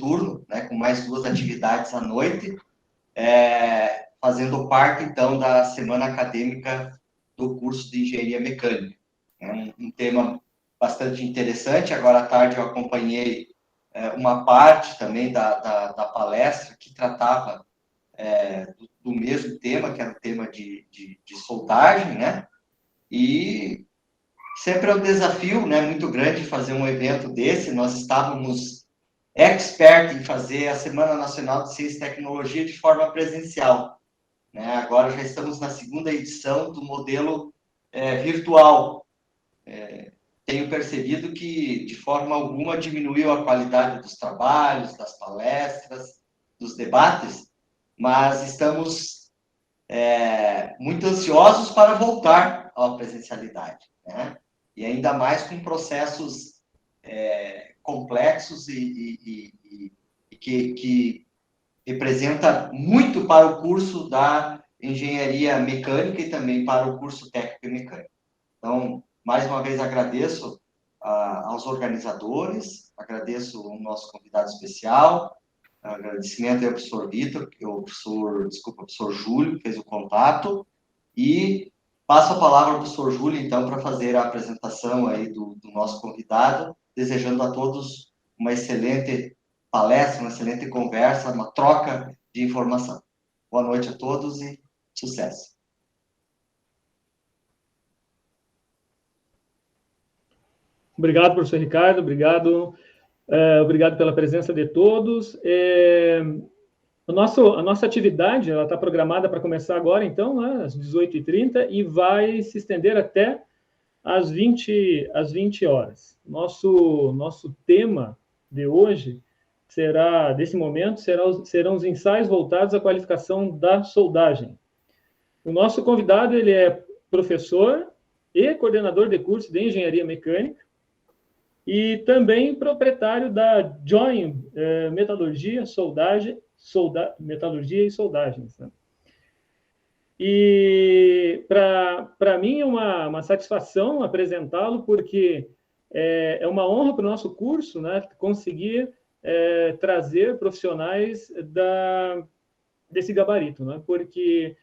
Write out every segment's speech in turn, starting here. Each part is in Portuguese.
turno, né, com mais 2 atividades à noite, fazendo parte, então, da semana acadêmica do curso de Engenharia Mecânica. É um tema bastante interessante. Agora à tarde eu acompanhei uma parte também da palestra que tratava do mesmo tema, que era o tema de soldagem, né? E sempre é um desafio, né, muito grande fazer um evento desse. Nós estávamos expert em fazer a Semana Nacional de Ciência e Tecnologia de forma presencial, né? Agora já estamos na 2ª edição do modelo virtual. Tenho percebido que, de forma alguma, diminuiu a qualidade dos trabalhos, das palestras, dos debates, mas estamos muito ansiosos para voltar à presencialidade, né? E ainda mais com processos complexos e que representa muito para o curso da Engenharia Mecânica e também para o curso Técnico e Mecânico. Então, mais uma vez, agradeço aos organizadores, agradeço o nosso convidado especial, agradecimento ao professor Vitor, o professor Júlio, que fez o contato, e passo a palavra ao professor Júlio, então, para fazer a apresentação aí do nosso convidado, desejando a todos uma excelente palestra, uma excelente conversa, uma troca de informação. Boa noite a todos e sucesso. Obrigado, professor Ricardo, obrigado pela presença de todos. A nossa atividade está programada para começar agora, então, né, às 18h30, e vai se estender até às 20 horas. Nosso tema de hoje serão os ensaios voltados à qualificação da soldagem. O nosso convidado, ele é professor e coordenador de curso de Engenharia Mecânica, e também proprietário da Join Metalurgia, Metalurgia e Soldagens. Né? E para mim é uma satisfação apresentá-lo, porque é uma honra para o nosso curso, né, conseguir trazer profissionais desse gabarito, né? Porque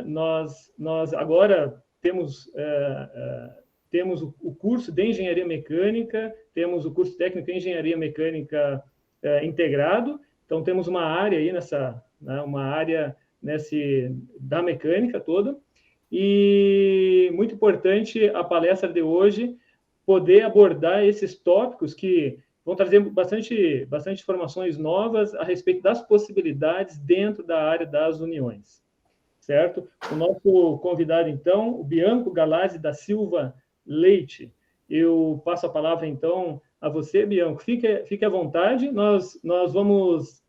nós agora temos o curso de Engenharia Mecânica, temos o curso técnico em Engenharia Mecânica integrado, então temos uma área aí da mecânica toda, e muito importante a palestra de hoje poder abordar esses tópicos que vão trazer bastante informações novas a respeito das possibilidades dentro da área das uniões, certo? O nosso convidado, então, o Bianco Galazzi da Silva Leite. Eu passo a palavra, então, a você, Bianco. Fique à vontade. Nós vamos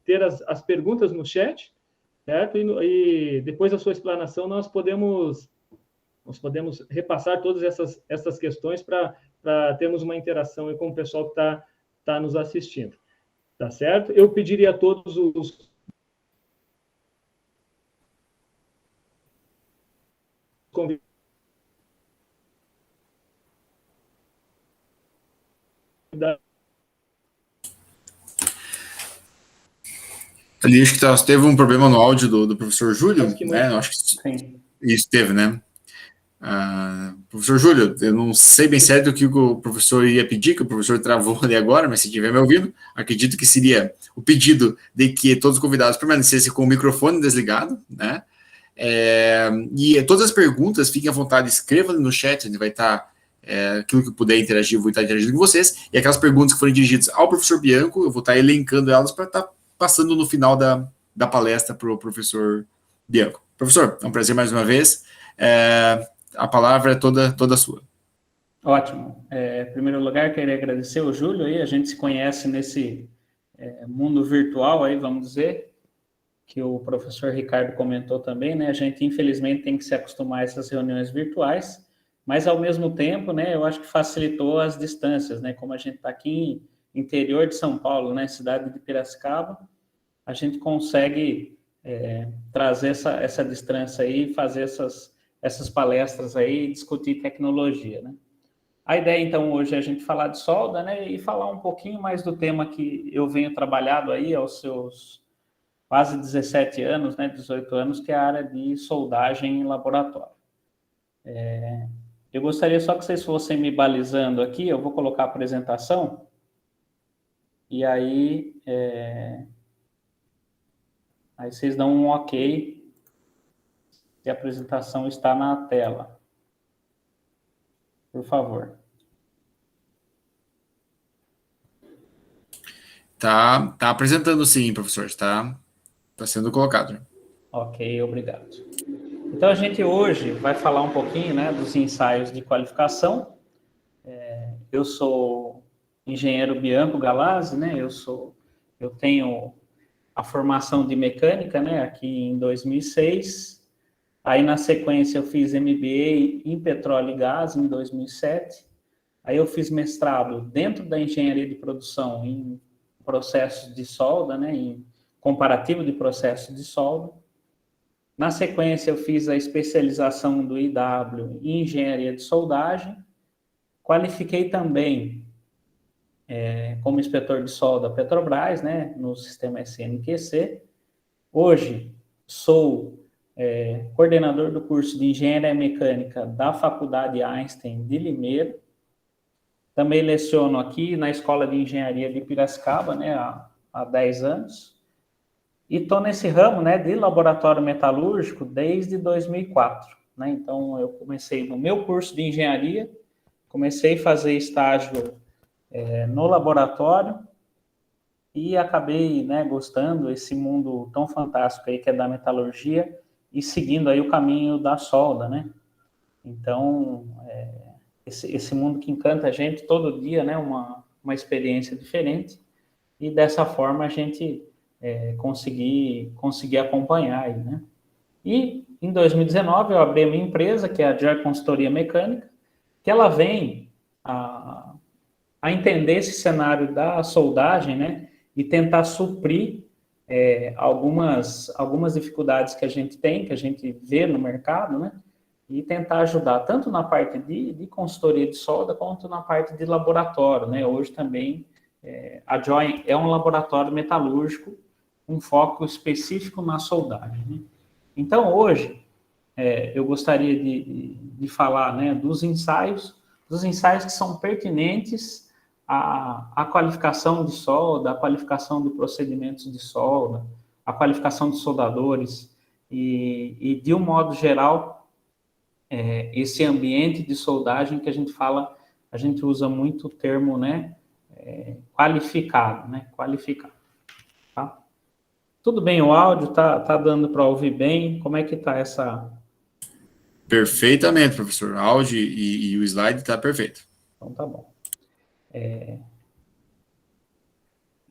ter as perguntas no chat, certo? E depois da sua explanação, nós podemos repassar todas essas questões para termos uma interação com o pessoal que está nos assistindo. Tá certo? Eu pediria a todos os convidados ali, acho que teve um problema no áudio do professor Júlio, né? Acho que isso teve, né? Professor Júlio, eu não sei bem certo o que o professor ia pedir, que o professor travou ali agora, mas se estiver me ouvindo, acredito que seria o pedido de que todos os convidados permanecessem com o microfone desligado, né? E todas as perguntas, fiquem à vontade, escrevam no chat, a gente vai estar, aquilo que puder interagir, eu vou estar interagindo com vocês, e aquelas perguntas que forem dirigidas ao professor Bianco, eu vou estar elencando elas para estar passando no final da palestra para o professor Bianco. Professor, é um prazer mais uma vez. A palavra é toda sua. Ótimo. Em primeiro lugar, queria agradecer ao Júlio. Aí, a gente se conhece nesse mundo virtual, aí, vamos dizer, que o professor Ricardo comentou também, né? A gente, infelizmente, tem que se acostumar a essas reuniões virtuais, mas, ao mesmo tempo, né, eu acho que facilitou as distâncias, né? Como a gente está aqui em interior de São Paulo, né, cidade de Piracicaba, a gente consegue trazer essa distância aí, fazer essas palestras aí e discutir tecnologia, né? A ideia, então, hoje é a gente falar de solda, né, e falar um pouquinho mais do tema que eu venho trabalhado aí aos seus quase 17 anos, né, 18 anos, que é a área de soldagem em laboratório. Eu gostaria só que vocês fossem me balizando aqui, eu vou colocar a apresentação, e aí, aí vocês dão um ok se a apresentação está na tela. Por favor. Tá apresentando sim, professor, está sendo colocado. Ok, obrigado. Então, a gente hoje vai falar um pouquinho, né, dos ensaios de qualificação. Eu sou engenheiro Bianco Galazzi, né, eu tenho a formação de mecânica, né, aqui em 2006. Aí, na sequência, eu fiz MBA em petróleo e gás em 2007. Aí, eu fiz mestrado dentro da engenharia de produção em processos de solda, né, em comparativo de processos de solda. Na sequência, eu fiz a especialização do IW em engenharia de soldagem. Qualifiquei também como inspetor de solda Petrobras, né, no sistema SNQC. Hoje, sou coordenador do curso de Engenharia Mecânica da Faculdade Einstein de Limeira. Também leciono aqui na Escola de Engenharia de Piracicaba, né, há 10 anos. E estou nesse ramo, né, de laboratório metalúrgico desde 2004. Né? Então, eu comecei no meu curso de engenharia, comecei a fazer estágio no laboratório e acabei, né, gostando desse mundo tão fantástico aí que é da metalurgia e seguindo aí o caminho da solda, né? Então, esse mundo que encanta a gente todo dia, né, uma experiência diferente, e dessa forma a gente conseguir acompanhar aí, né? E em 2019 eu abri a minha empresa, que é a JOY Consultoria Mecânica, que ela vem a entender esse cenário da soldagem, né, e tentar suprir algumas dificuldades que a gente tem, que a gente vê no mercado, né, e tentar ajudar tanto na parte de consultoria de solda, quanto na parte de laboratório, né. Hoje também a JOY é um laboratório metalúrgico, um foco específico na soldagem, né. Então, hoje, eu gostaria de falar, né, dos ensaios que são pertinentes à qualificação de solda, à qualificação de procedimentos de solda, à qualificação de soldadores, e de um modo geral, esse ambiente de soldagem que a gente fala, a gente usa muito o termo, né, qualificado, né, qualificado, tá? Tudo bem, o áudio tá dando para ouvir bem? Como é que tá essa... Perfeitamente, professor. O áudio e o slide está perfeito. Então, tá bom.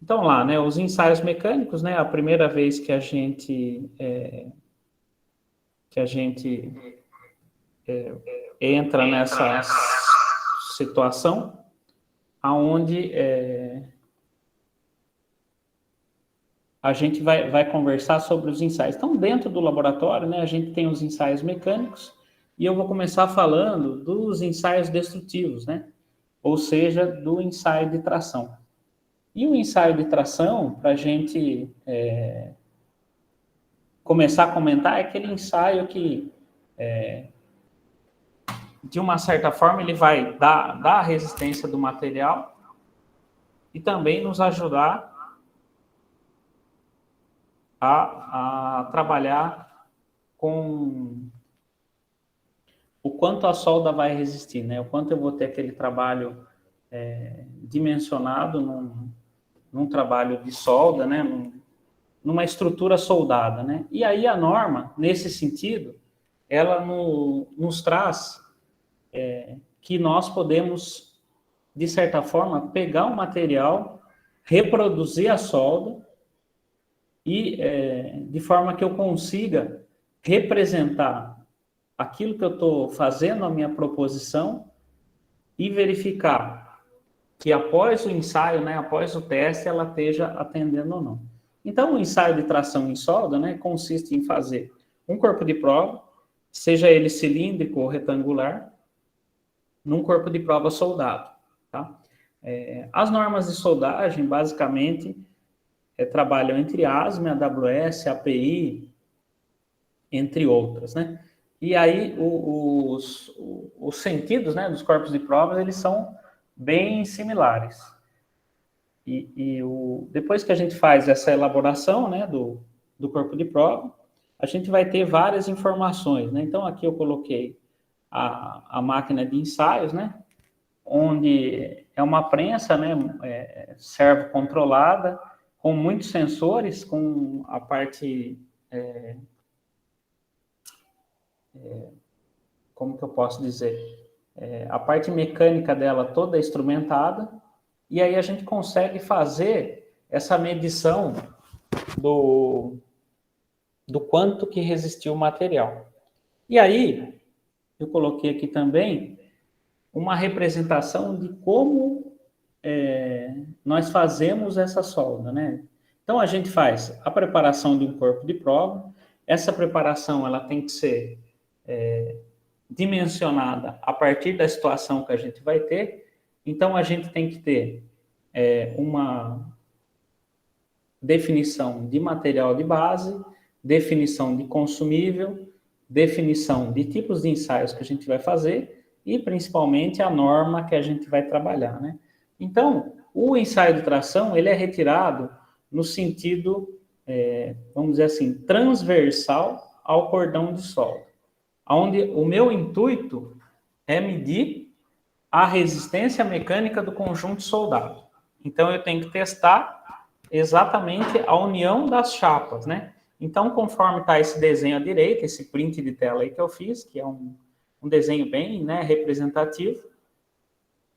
Então, lá, né, os ensaios mecânicos, né, a primeira vez que a gente entra nessa situação, aonde a gente vai conversar sobre os ensaios. Então, dentro do laboratório, né, a gente tem os ensaios mecânicos, e eu vou começar falando dos ensaios destrutivos, né? Ou seja, do ensaio de tração. E o ensaio de tração, para a gente começar a comentar, é aquele ensaio que, de uma certa forma, ele vai dar a resistência do material e também nos ajudar a trabalhar com o quanto a solda vai resistir, né? O quanto eu vou ter aquele trabalho dimensionado num trabalho de solda, né? Numa estrutura soldada, né? E aí a norma, nesse sentido, ela nos traz que nós podemos, de certa forma, pegar o material, reproduzir a solda e de forma que eu consiga representar aquilo que eu estou fazendo, a minha proposição, e verificar que após o ensaio, né, após o teste, ela esteja atendendo ou não. Então, o ensaio de tração em solda, né, consiste em fazer um corpo de prova, seja ele cilíndrico ou retangular, num corpo de prova soldado, tá? As normas de soldagem, basicamente, trabalham entre ASME, AWS, API, entre outras, né? E aí, os sentidos, né, dos corpos de provas, eles são bem similares. Depois que a gente faz essa elaboração, né, do corpo de prova, a gente vai ter várias informações, né? Então, aqui eu coloquei a máquina de ensaios, né, onde é uma prensa, né, servo controlada, com muitos sensores, com a parte... como que eu posso dizer? A parte mecânica dela toda instrumentada, e aí a gente consegue fazer essa medição do quanto que resistiu o material. E aí, eu coloquei aqui também uma representação de como nós fazemos essa solda, né? Então, a gente faz a preparação de um corpo de prova. Essa preparação ela tem que ser dimensionada a partir da situação que a gente vai ter. Então, a gente tem que ter uma definição de material de base, definição de consumível, definição de tipos de ensaios que a gente vai fazer e, principalmente, a norma que a gente vai trabalhar, né? Então, o ensaio de tração, ele é retirado no sentido, vamos dizer assim, transversal ao cordão de solda, onde o meu intuito é medir a resistência mecânica do conjunto soldado. Então, eu tenho que testar exatamente a união das chapas, né? Então, conforme está esse desenho à direita, esse print de tela aí que eu fiz, que é um desenho bem, né, representativo,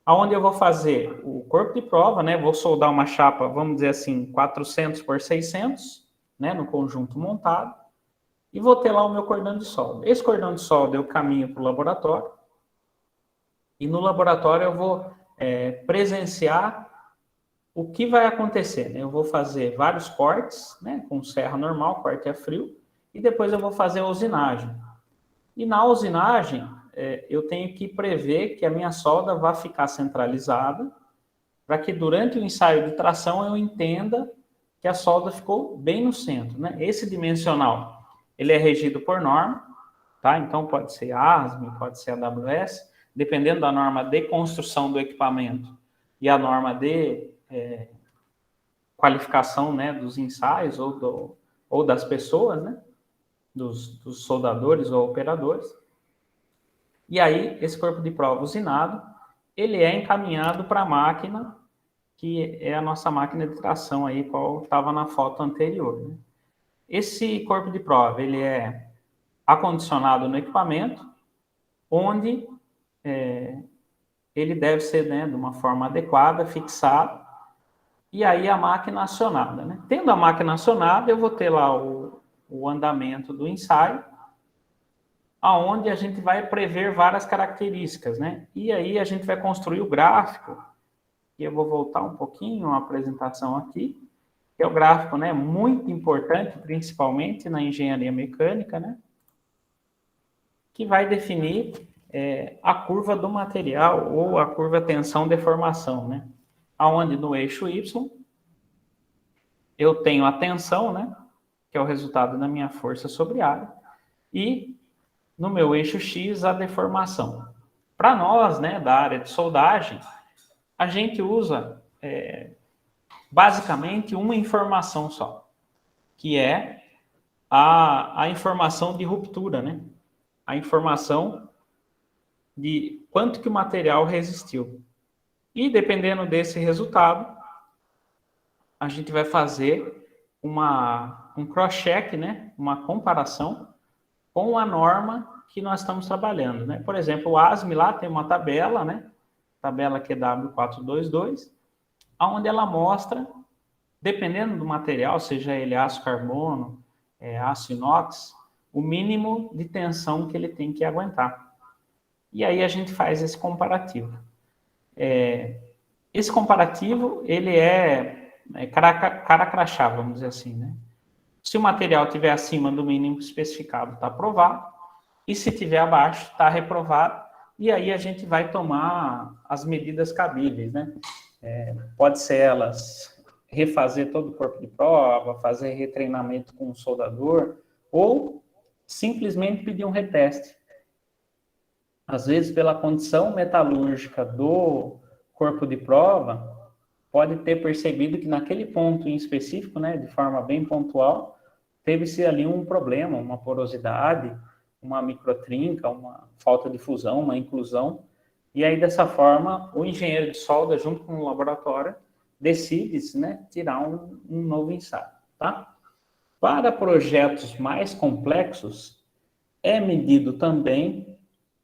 aonde eu vou fazer o corpo de prova, né? Vou soldar uma chapa, vamos dizer assim, 400 por 600, né, no conjunto montado, e vou ter lá o meu cordão de solda. Esse cordão de solda eu caminho para o laboratório, e no laboratório eu vou presenciar o que vai acontecer, né? Eu vou fazer vários cortes, né, com serra normal, corte a frio, e depois eu vou fazer a usinagem. E na usinagem, eu tenho que prever que a minha solda vai ficar centralizada, para que durante o ensaio de tração eu entenda que a solda ficou bem no centro, né? Esse dimensional, ele é regido por norma, tá? Então pode ser ASME, pode ser AWS, dependendo da norma de construção do equipamento e a norma de qualificação, né, dos ensaios ou das pessoas, né, dos soldadores ou operadores. E aí, esse corpo de prova usinado, ele é encaminhado para a máquina, que é a nossa máquina de tração aí, qual estava na foto anterior, né? Esse corpo de prova, ele é acondicionado no equipamento, onde ele deve ser, né, de uma forma adequada, fixado, e aí a máquina acionada, né? Tendo a máquina acionada, eu vou ter lá o andamento do ensaio, aonde a gente vai prever várias características, né? E aí a gente vai construir o gráfico, e eu vou voltar um pouquinho a apresentação aqui, que é o gráfico, né, muito importante, principalmente na engenharia mecânica, né? Que vai definir a curva do material ou a curva tensão-deformação, né? Aonde no eixo Y eu tenho a tensão, né, que é o resultado da minha força sobre área, e no meu eixo X a deformação. Para nós, né, da área de soldagem, a gente usa basicamente uma informação só, que é a informação de ruptura, né? A informação de quanto que o material resistiu. E dependendo desse resultado, a gente vai fazer um cross-check, né? Uma comparação com a norma que nós estamos trabalhando, né? Por exemplo, o ASME lá tem uma tabela, né? Tabela QW422, onde ela mostra, dependendo do material, seja ele aço carbono, aço inox, o mínimo de tensão que ele tem que aguentar. E aí a gente faz esse comparativo. Esse comparativo, ele cara crachá, vamos dizer assim, né? Se o material estiver acima do mínimo especificado, está aprovado. E se estiver abaixo, está reprovado. e aí a gente vai tomar as medidas cabíveis, né? Pode ser elas refazer todo o corpo de prova, fazer retreinamento com o soldador, ou simplesmente pedir um reteste. Às vezes, pela condição metalúrgica do corpo de prova, pode ter percebido que naquele ponto em específico, né, de forma bem pontual, teve-se ali um problema, uma porosidade, uma microtrinca, uma falta de fusão, uma inclusão, e aí dessa forma o engenheiro de solda, junto com o laboratório, decide, né, tirar um novo ensaio, tá? Para projetos mais complexos, é medido também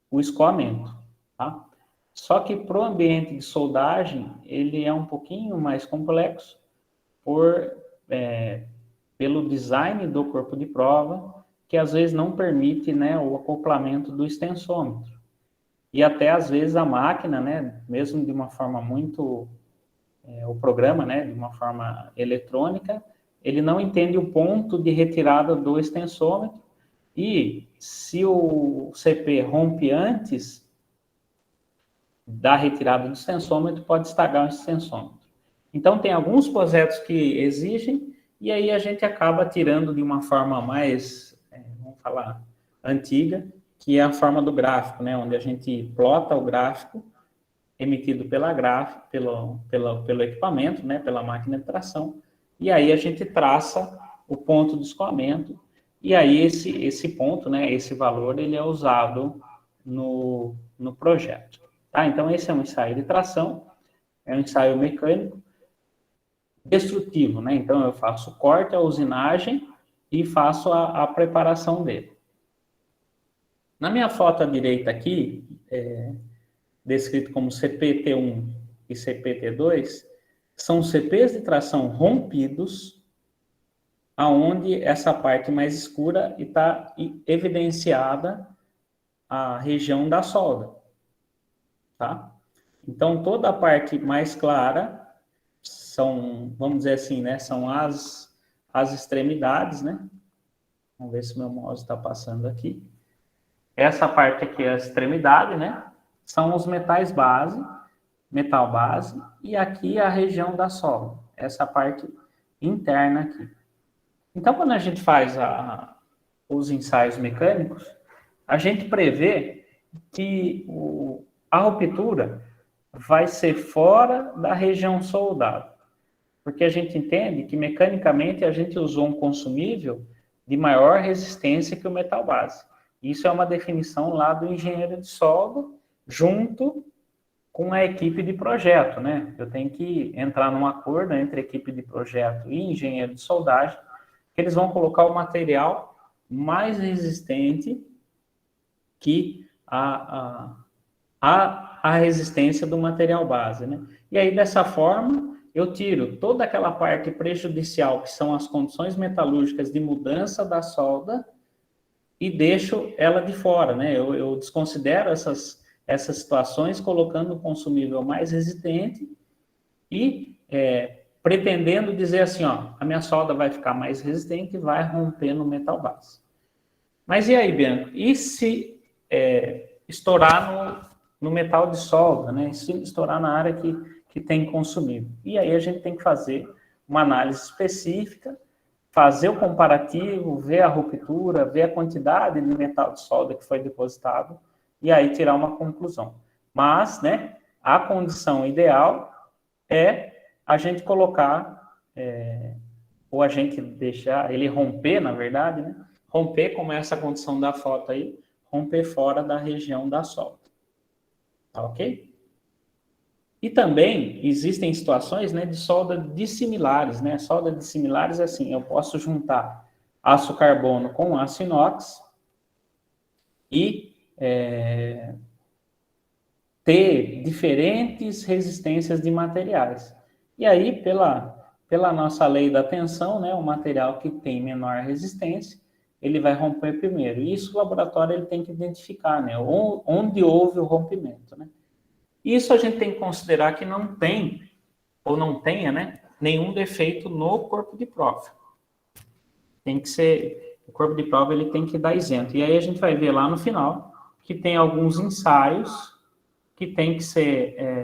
o escoamento, tá? Só que para o ambiente de soldagem, ele é um pouquinho mais complexo pelo design do corpo de prova, que às vezes não permite, né, o acoplamento do extensômetro. E até às vezes a máquina, né, mesmo de uma forma muito... o programa, né, de uma forma eletrônica, ele não entende o ponto de retirada do extensômetro, e se o CP rompe antes da retirada do extensômetro, pode estragar o extensômetro. Então, tem alguns projetos que exigem, e aí a gente acaba tirando de uma forma mais, vamos falar, antiga, que é a forma do gráfico, né, onde a gente plota o gráfico emitido pelo equipamento, né, pela máquina de tração, e aí a gente traça o ponto de escoamento, e aí esse ponto, né, esse valor, ele é usado no projeto. Tá? Então, esse é um ensaio de tração, é um ensaio mecânico destrutivo, né? Então, eu faço o corte, a usinagem e faço a preparação dele. Na minha foto à direita aqui, descrito como CPT1 e CPT2, são CPs de tração rompidos, aonde essa parte mais escura está evidenciada a região da solda, tá? Então, toda a parte mais clara são, vamos dizer assim, né, são as extremidades, né? Vamos ver se meu mouse está passando aqui. Essa parte aqui é a extremidade, né? São os metais base, metal base, e aqui a região da solda, essa parte interna aqui. Então, quando a gente faz os ensaios mecânicos, a gente prevê que a ruptura vai ser fora da região soldada, porque a gente entende que mecanicamente a gente usou um consumível de maior resistência que o metal base. Isso é uma definição lá do engenheiro de solda, junto com a equipe de projeto, né? Eu tenho que entrar num acordo entre a equipe de projeto e engenheiro de soldagem, que eles vão colocar o material mais resistente que a resistência do material base, né? E aí, dessa forma, eu tiro toda aquela parte prejudicial, que são as condições metalúrgicas de mudança da solda, e deixo ela de fora, né? Eu desconsidero essas situações, colocando o consumível mais resistente e pretendendo dizer assim, ó, a minha solda vai ficar mais resistente e vai romper no metal base. Mas e aí, Bianco? E se estourar no metal de solda, né? E se estourar na área que tem consumível? E aí a gente tem que fazer uma análise específica, fazer o comparativo, ver a ruptura, ver a quantidade de metal de solda que foi depositado, e aí tirar uma conclusão. Mas, né, a condição ideal é a gente colocar, ou a gente deixar ele romper, na verdade, né? Romper, como é essa condição da foto aí, romper fora da região da solda. Tá ok? E também existem situações, né, de solda dissimilares, né? Solda dissimilares é assim, eu posso juntar aço carbono com aço inox e ter diferentes resistências de materiais. E aí, pela nossa lei da tensão, né, o material que tem menor resistência, ele vai romper primeiro. E isso o laboratório ele tem que identificar, né, onde houve o rompimento, né? Isso a gente tem que considerar que não tem, ou não tenha, né, nenhum defeito no corpo de prova. Tem que ser, o corpo de prova ele tem que dar isento. E aí a gente vai ver lá no final que tem alguns ensaios que tem que ser,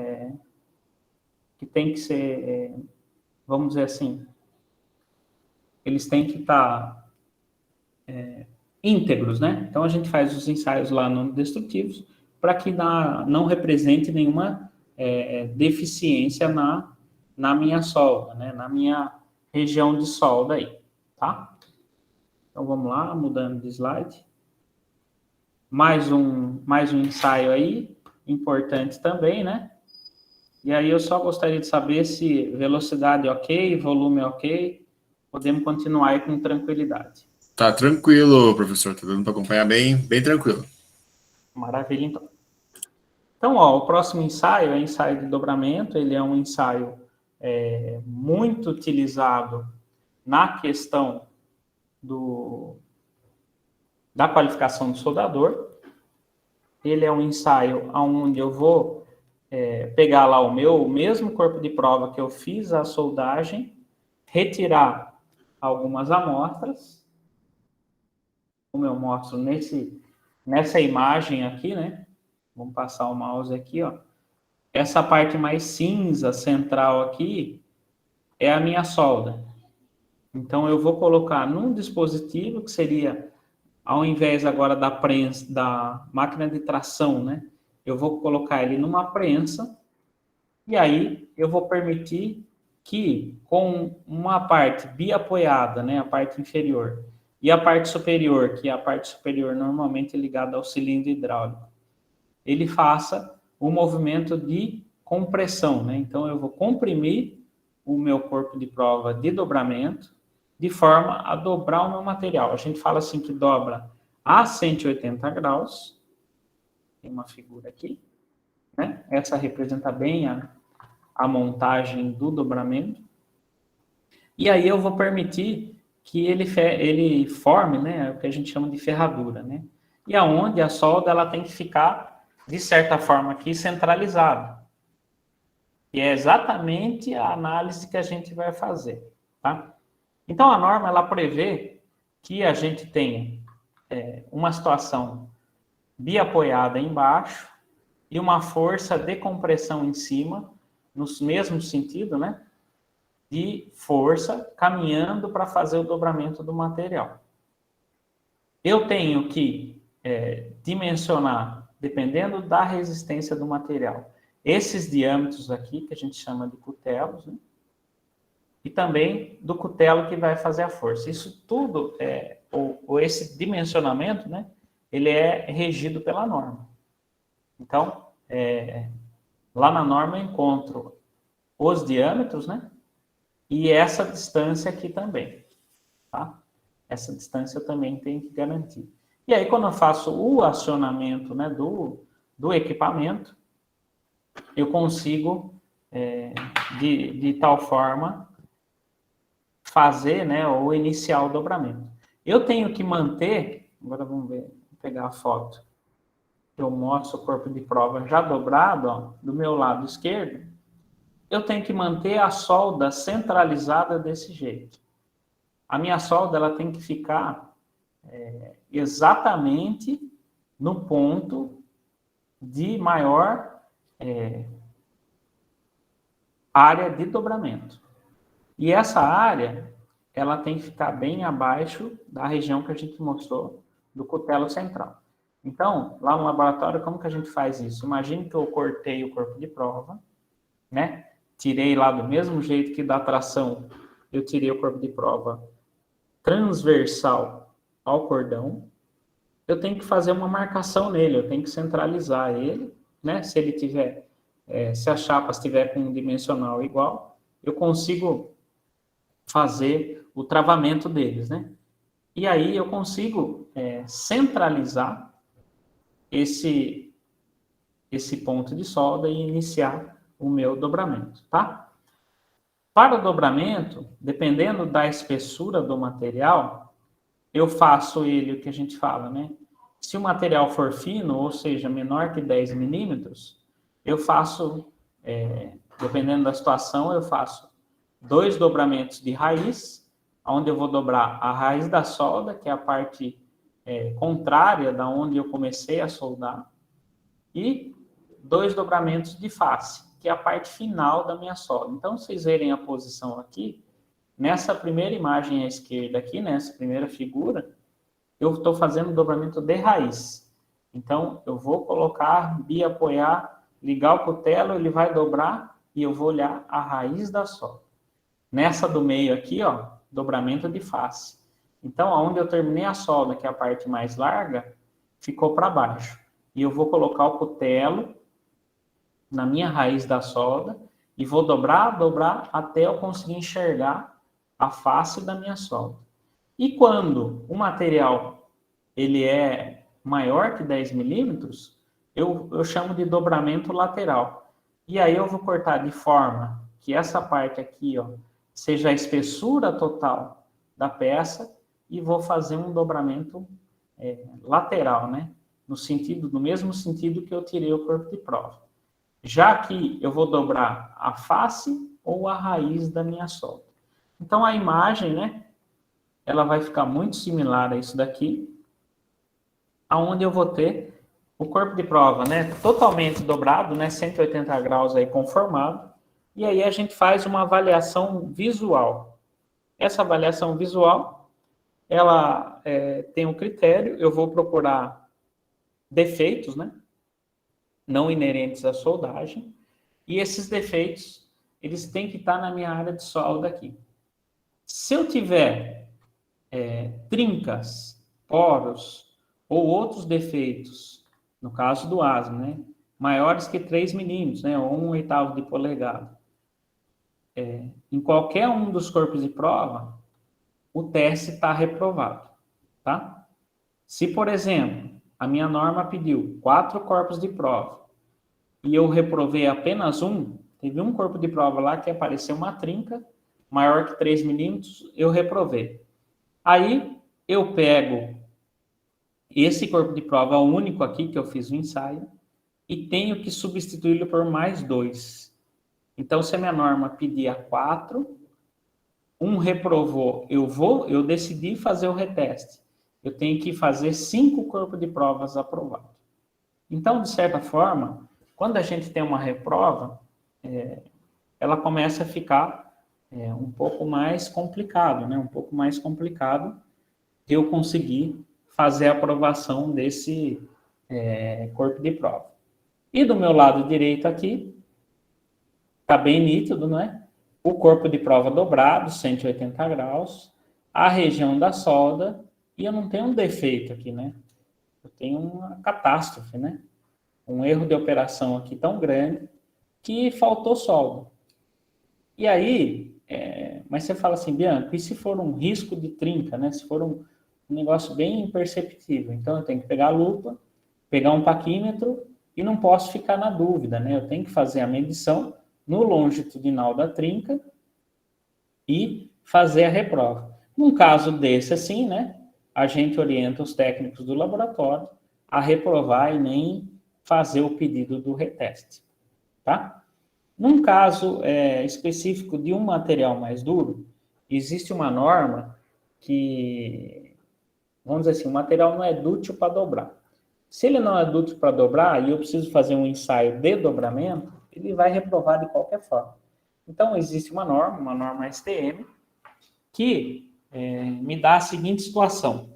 vamos dizer assim, eles têm que estar íntegros, né? Então, a gente faz os ensaios lá no destrutivos para que não represente nenhuma deficiência na minha solda, né? Na minha região de solda aí, tá? Então, vamos lá, mudando de slide. Mais um ensaio aí, importante também, né? E aí eu só gostaria de saber se velocidade é ok, volume é ok, podemos continuar aí com tranquilidade. Tá tranquilo, professor, tá dando para acompanhar bem tranquilo. Maravilha, então. Então, ó, o próximo ensaio é ensaio de dobramento, ele é um ensaio muito utilizado na questão da qualificação do soldador. Ele é um ensaio onde eu vou pegar lá o mesmo corpo de prova que eu fiz a soldagem, retirar algumas amostras, como eu mostro nessa imagem aqui, né? Vamos passar o mouse aqui, ó. Essa parte mais cinza central aqui é a minha solda. Então, eu vou colocar num dispositivo que seria, ao invés agora da prensa, da máquina de tração, né? Eu vou colocar ele numa prensa e aí eu vou permitir que com uma parte biapoiada, né? A parte inferior, e a parte superior, que é a parte superior normalmente ligada ao cilindro hidráulico, ele faça o movimento de compressão, né? Então, eu vou comprimir o meu corpo de prova de dobramento de forma a dobrar o meu material. A gente fala assim que dobra a 180 graus. Tem uma figura aqui, né? Essa representa bem a montagem do dobramento. E aí eu vou permitir que ele forme, né, o que a gente chama de ferradura, né? E aonde a solda ela tem que ficar, de certa forma, aqui centralizada. E é exatamente a análise que a gente vai fazer, tá? Então, a norma, ela prevê que a gente tenha uma situação biapoiada embaixo e uma força de compressão em cima, no mesmo sentido, né? De força caminhando para fazer o dobramento do material. Eu tenho que dimensionar, dependendo da resistência do material, esses diâmetros aqui, que a gente chama de cutelos, né? E também do cutelo que vai fazer a força. Isso tudo, ou esse dimensionamento, né? Ele é regido pela norma. Então, lá na norma eu encontro os diâmetros, né? E essa distância aqui também, tá? Essa distância eu também tenho que garantir. E aí, quando eu faço o acionamento, né, do equipamento, eu consigo, de tal forma, fazer, né, ou iniciar o dobramento. Eu tenho que manter, agora vamos ver, vou pegar a foto, eu mostro o corpo de prova já dobrado, ó, do meu lado esquerdo, eu tenho que manter a solda centralizada desse jeito. A minha solda ela tem que ficar exatamente no ponto de maior área de dobramento. E essa área, ela tem que ficar bem abaixo da região que a gente mostrou do cutelo central. Então, lá no laboratório, como que a gente faz isso? Imagine que eu cortei o corpo de prova, né? Tirei lá do mesmo jeito que da tração, eu tirei o corpo de prova transversal ao cordão. Eu tenho que fazer uma marcação nele, eu tenho que centralizar ele, né? Se ele tiver, se a chapa estiver com um dimensional igual, eu consigo fazer o travamento deles, né? E aí eu consigo centralizar esse ponto de solda e iniciar o meu dobramento, tá? Para o dobramento, dependendo da espessura do material, eu faço ele, o que a gente fala, né? Se o material for fino, ou seja, menor que 10 milímetros, eu faço, dependendo da situação, eu faço 2 dobramentos de raiz, onde eu vou dobrar a raiz da solda, que é a parte contrária da onde eu comecei a soldar, e 2 dobramentos de face, que é a parte final da minha solda. Então, vocês verem a posição aqui, nessa primeira imagem à esquerda aqui, nessa primeira figura, eu estou fazendo dobramento de raiz. Então, eu vou colocar, biapoiar, ligar o cutelo, ele vai dobrar e eu vou olhar a raiz da solda. Nessa do meio aqui, ó, dobramento de face. Então, aonde eu terminei a solda, que é a parte mais larga, ficou para baixo. E eu vou colocar o cutelo na minha raiz da solda e vou dobrar, dobrar, até eu conseguir enxergar a face da minha solda. E quando o material ele é maior que 10 milímetros, eu chamo de dobramento lateral. E aí eu vou cortar de forma que essa parte aqui, ó, seja a espessura total da peça e vou fazer um dobramento lateral, né? No mesmo sentido que eu tirei o corpo de prova. Já que eu vou dobrar a face ou a raiz da minha solda. Então a imagem, né? Ela vai ficar muito similar a isso daqui, aonde eu vou ter o corpo de prova, né, totalmente dobrado, né, 180 graus aí conformado, e aí a gente faz uma avaliação visual. Essa avaliação visual, ela tem um critério, eu vou procurar defeitos, né, não inerentes à soldagem, e esses defeitos, eles têm que estar na minha área de solda aqui. Se eu tiver trincas, poros ou outros defeitos, no caso do asno, né, maiores que 3 milímetros, né, ou 1/8 de polegada, em qualquer um dos corpos de prova, o teste está reprovado, tá? Se, por exemplo, a minha norma pediu 4 corpos de prova e eu reprovei apenas um, teve um corpo de prova lá que apareceu uma trinca maior que 3 milímetros, eu reprovei. Aí eu pego esse corpo de prova único aqui, que eu fiz o ensaio, e tenho que substituí-lo por mais 2. Então, se a minha norma pedia 4, um reprovou, eu decidi fazer o reteste. Eu tenho que fazer 5 corpos de provas aprovados. Então, de certa forma, quando a gente tem uma reprova, ela começa a ficar um pouco mais complicado, né? Um pouco mais complicado de eu conseguir fazer a aprovação desse corpo de prova. E do meu lado direito aqui, está bem nítido, não é? O corpo de prova dobrado, 180 graus, a região da solda, e eu não tenho um defeito aqui, né? Eu tenho uma catástrofe, né? Um erro de operação aqui tão grande que faltou solda. E aí, mas você fala assim, Bianco, e se for um risco de trinca, né? Se for um negócio bem imperceptível, então eu tenho que pegar a lupa, pegar um paquímetro e não posso ficar na dúvida, né? Eu tenho que fazer a medição no longitudinal da trinca e fazer a reprova. Num caso desse assim, né? A gente orienta os técnicos do laboratório a reprovar e nem fazer o pedido do reteste, tá? Num caso específico de um material mais duro, existe uma norma que, vamos dizer assim, o material não é dútil para dobrar. Se ele não é dútil para dobrar e eu preciso fazer um ensaio de dobramento, ele vai reprovar de qualquer forma. Então, existe uma norma STM, que me dá a seguinte situação.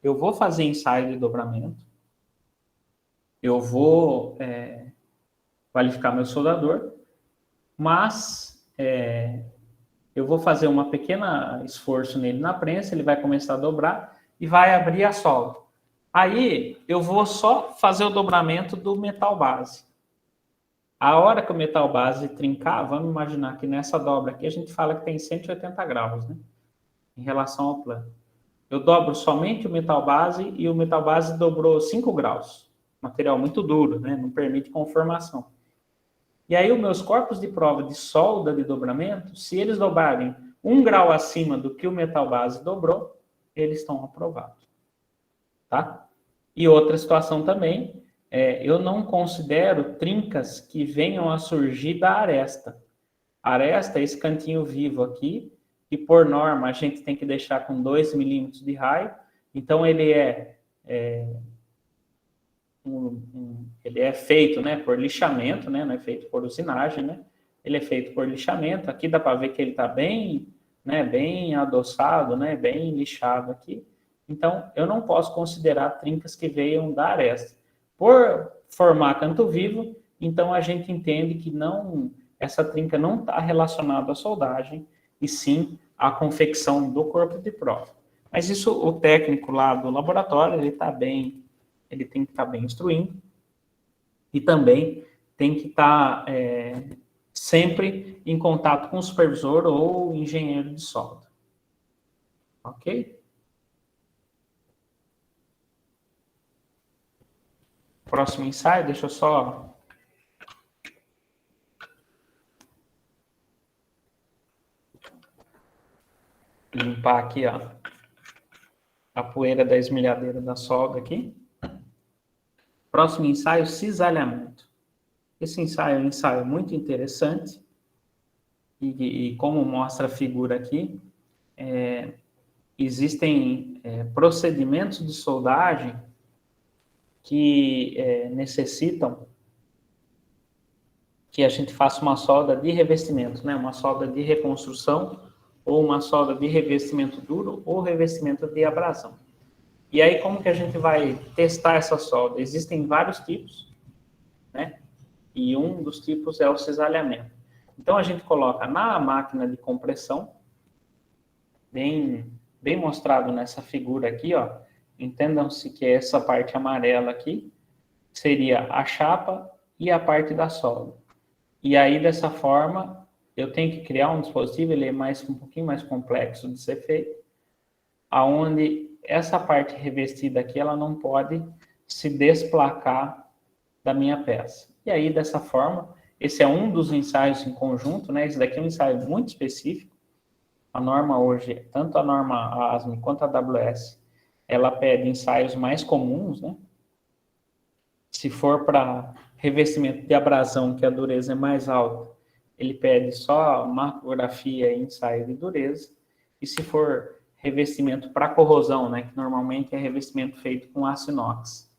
Eu vou fazer ensaio de dobramento, eu vou qualificar meu soldador, mas eu vou fazer uma pequena esforço nele na prensa, ele vai começar a dobrar e vai abrir a solda. Aí eu vou só fazer o dobramento do metal base. A hora que o metal base trincar, vamos imaginar que nessa dobra aqui a gente fala que tem 180 graus, né? Em relação ao plano. Eu dobro somente o metal base e o metal base dobrou 5 graus. Material muito duro, né? Não permite conformação. E aí os meus corpos de prova de solda de dobramento, se eles dobrarem 1 grau acima do que o metal base dobrou, eles estão aprovados. Tá? E outra situação também, eu não considero trincas que venham a surgir da aresta. A aresta é esse cantinho vivo aqui, que por norma a gente tem que deixar com 2 milímetros de raio, então ele é ele é feito, né, por lixamento, né, não é feito por usinagem, né, ele é feito por lixamento. Aqui dá para ver que ele está bem, né, bem adoçado, né, bem lixado aqui. Então, eu não posso considerar trincas que venham da aresta. Por formar canto vivo, então a gente entende que essa trinca não está relacionada à soldagem, e sim à confecção do corpo de prova. Mas isso, o técnico lá do laboratório, ele tem que estar bem instruindo, e também tem que estar sempre em contato com o supervisor ou engenheiro de solda. Ok? Próximo ensaio, deixa eu só limpar aqui, ó, a poeira da esmerilhadeira da solda aqui. Próximo ensaio, cisalhamento. Esse ensaio é um ensaio muito interessante, e como mostra a figura aqui, existem procedimentos de soldagem que necessitam que a gente faça uma solda de revestimento, né? Uma solda de reconstrução, ou uma solda de revestimento duro, ou revestimento de abrasão. E aí, como que a gente vai testar essa solda? Existem vários tipos, né? E um dos tipos é o cisalhamento. Então, a gente coloca na máquina de compressão, bem mostrado nessa figura aqui, ó. Entendam-se que essa parte amarela aqui seria a chapa e a parte da solda. E aí, dessa forma, eu tenho que criar um dispositivo, ele é um pouquinho mais complexo de ser feito, aonde essa parte revestida aqui, ela não pode se desplacar da minha peça. E aí, dessa forma, esse é um dos ensaios em conjunto, né? Esse daqui é um ensaio muito específico. A norma hoje, tanto a norma ASME quanto a AWS, ela pede ensaios mais comuns, né? Se for para revestimento de abrasão, que a dureza é mais alta, ele pede só marcografia e ensaio de dureza. E se for revestimento para corrosão, né, que normalmente é revestimento feito com aço inox,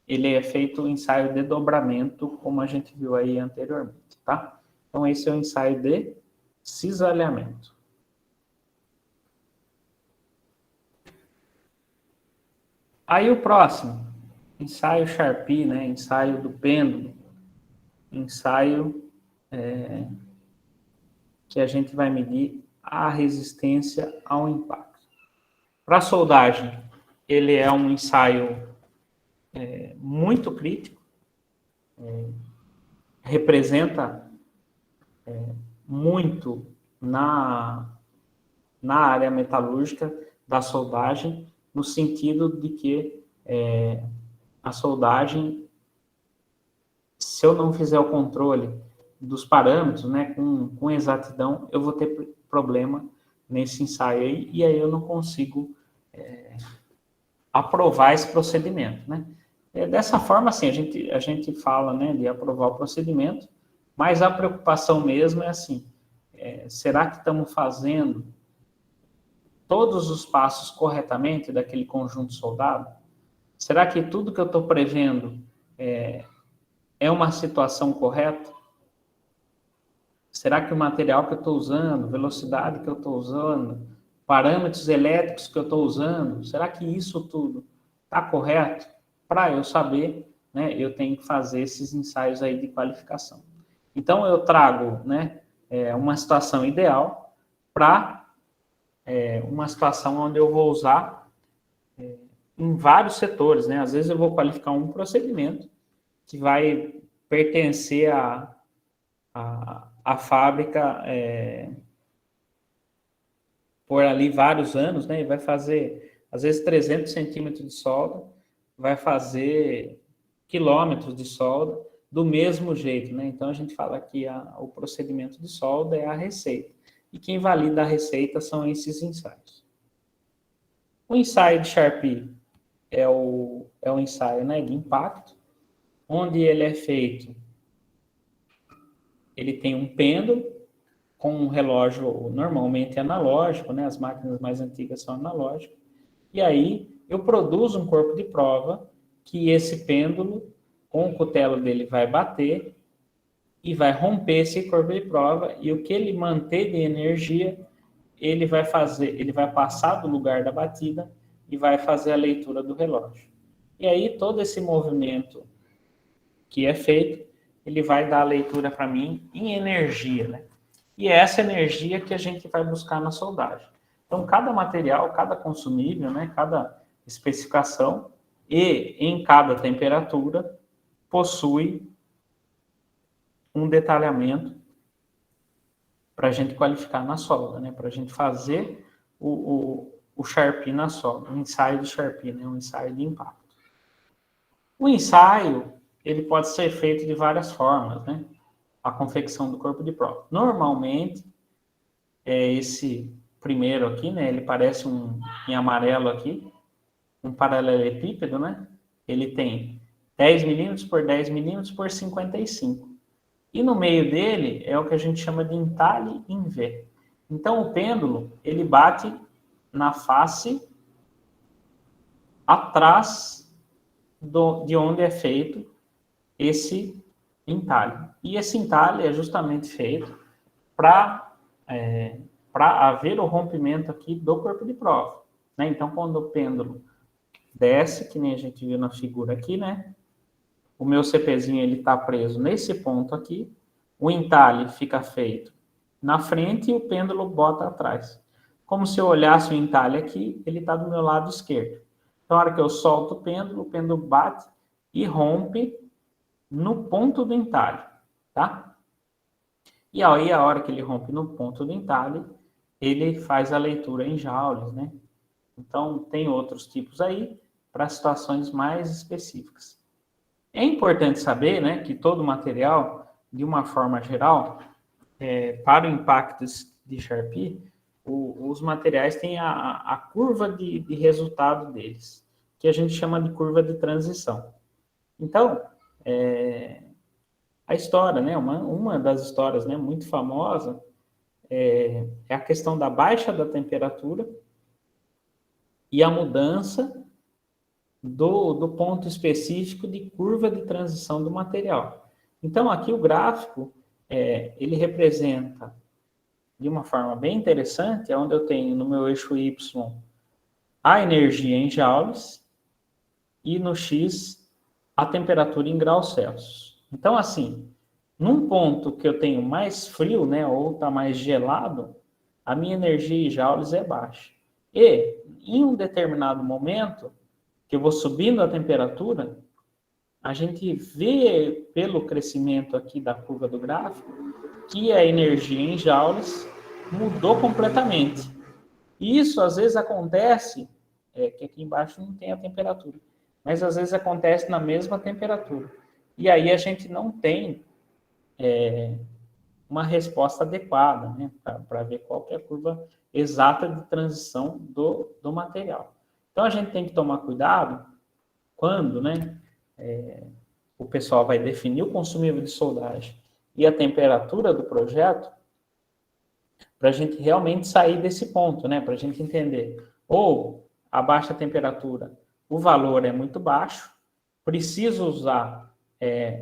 ele é feito ensaio de dobramento, como a gente viu aí anteriormente, tá? Então, esse é o ensaio de cisalhamento. Aí o próximo, ensaio Sharpie, né, ensaio do pêndulo, ensaio que a gente vai medir a resistência ao impacto. Para a soldagem, ele é um ensaio muito crítico, representa muito na área metalúrgica da soldagem, no sentido de que a soldagem, se eu não fizer o controle dos parâmetros, né, com exatidão, eu vou ter problema nesse ensaio aí, e aí eu não consigo aprovar esse procedimento, né? Dessa forma, assim, a gente fala, né, de aprovar o procedimento, mas a preocupação mesmo é assim, será que estamos fazendo todos os passos corretamente daquele conjunto soldado? Será que tudo que eu estou prevendo é uma situação correta? Será que o material que eu estou usando, velocidade que eu estou usando, parâmetros elétricos que eu estou usando, será que isso tudo está correto? Para eu saber, né, eu tenho que fazer esses ensaios aí de qualificação. Então, eu trago, né, uma situação ideal para uma situação onde eu vou usar em vários setores, né? Às vezes eu vou qualificar um procedimento que vai pertencer à fábrica por ali vários anos, né? E vai fazer, às vezes, 300 centímetros de solda, vai fazer quilômetros de solda do mesmo jeito, né? Então, a gente fala que o procedimento de solda é a receita. E quem valida a receita são esses ensaios. O ensaio de Sharpie é o ensaio, né, de impacto, onde ele é feito, ele tem um pêndulo com um relógio normalmente analógico, né, as máquinas mais antigas são analógicas, e aí eu produzo um corpo de prova que esse pêndulo, com o cutelo dele, vai bater e vai romper esse corpo de prova, e o que ele manter de energia, ele vai passar do lugar da batida e vai fazer a leitura do relógio. E aí, todo esse movimento que é feito, ele vai dar a leitura para mim em energia, né? E é essa energia que a gente vai buscar na soldagem. Então, cada material, cada consumível, né, cada especificação e em cada temperatura possui um detalhamento para a gente qualificar na solda, né, para a gente fazer o Sharpie na solda, o ensaio de Sharpie, né, um ensaio de impacto. O ensaio, ele pode ser feito de várias formas, né? A confecção do corpo de prova. Normalmente, esse primeiro aqui, né? Ele parece em amarelo aqui, um paralelepípedo, né? Ele tem 10 milímetros por 10 milímetros por 55. E no meio dele é o que a gente chama de entalhe em V. Então, o pêndulo, ele bate na face atrás de onde é feito esse entalhe. E esse entalhe é justamente feito para haver o rompimento aqui do corpo de prova, né? Então, quando o pêndulo desce, que nem a gente viu na figura aqui, né? O meu CPzinho, ele está preso nesse ponto aqui, o entalhe fica feito na frente e o pêndulo bota atrás. Como se eu olhasse o entalhe aqui, ele está do meu lado esquerdo. Então, na hora que eu solto o pêndulo bate e rompe no ponto do entalhe, tá? E aí, a hora que ele rompe no ponto do entalhe, ele faz a leitura em joules, né? Então, tem outros tipos aí para situações mais específicas. É importante saber, né, que todo material, de uma forma geral, para o impacto de Sharpie, os materiais têm a curva de resultado deles, que a gente chama de curva de transição. Então, a história, né, uma das histórias, né, muito famosa é a questão da baixa da temperatura e a mudança do ponto específico de curva de transição do material. Então, aqui o gráfico, ele representa, de uma forma bem interessante, onde eu tenho no meu eixo Y a energia em joules e no X a temperatura em graus Celsius. Então, assim, num ponto que eu tenho mais frio, né, ou está mais gelado, a minha energia em joules é baixa. E, em um determinado momento, que eu vou subindo a temperatura, a gente vê, pelo crescimento aqui da curva do gráfico, que a energia em joules mudou completamente. E isso, às vezes, acontece, que aqui embaixo não tem a temperatura, mas às vezes acontece na mesma temperatura. E aí a gente não tem uma resposta adequada, né, para ver qual que é a curva exata de transição do material. Então, a gente tem que tomar cuidado quando, né, o pessoal vai definir o consumível de soldagem e a temperatura do projeto, para a gente realmente sair desse ponto, né, para a gente entender. Ou a baixa temperatura, o valor é muito baixo, preciso usar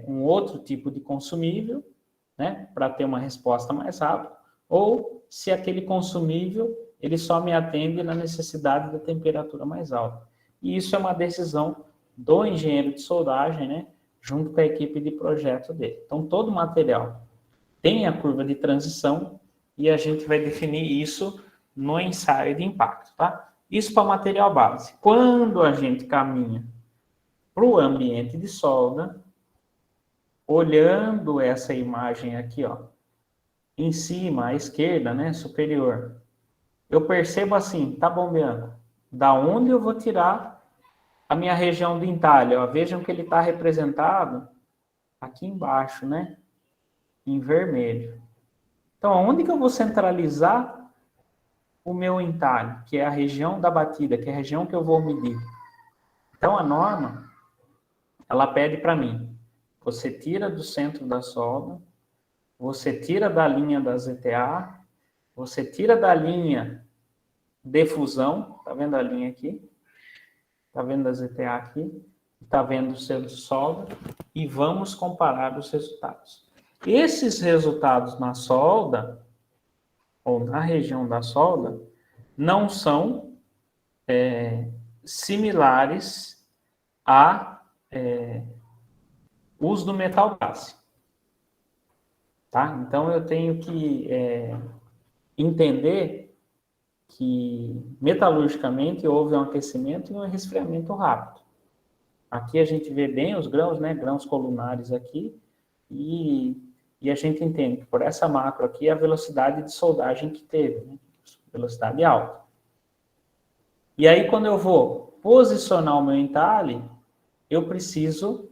um outro tipo de consumível, né, para ter uma resposta mais rápida, ou se aquele consumível ele só me atende na necessidade da temperatura mais alta. E isso é uma decisão do engenheiro de soldagem, né, junto com a equipe de projeto dele. Então, todo material tem a curva de transição e a gente vai definir isso no ensaio de impacto, tá? Isso para o material base. Quando a gente caminha para o ambiente de solda, olhando essa imagem aqui, ó, em cima, à esquerda, né, superior, eu percebo assim, tá bombeando. Da onde eu vou tirar a minha região do entalhe? Ó, vejam que ele está representado aqui embaixo, né, em vermelho. Então, onde que eu vou centralizar o meu entalhe, que é a região da batida, que é a região que eu vou medir? Então, a norma, ela pede para mim, você tira do centro da solda, você tira da linha da ZTA, você tira da linha de fusão, tá vendo a linha aqui? Está vendo a ZTA aqui? Está vendo o selo de solda? E vamos comparar os resultados. Esses resultados na solda, ou na região da solda, não são similares a uso do metal base. Tá? Então, eu tenho que entender que, metalurgicamente, houve um aquecimento e um resfriamento rápido. Aqui a gente vê bem os grãos, né? Grãos colunares aqui, e a gente entende que por essa macro aqui, a velocidade de soldagem que teve, né? Velocidade alta. E aí, quando eu vou posicionar o meu entalhe, eu preciso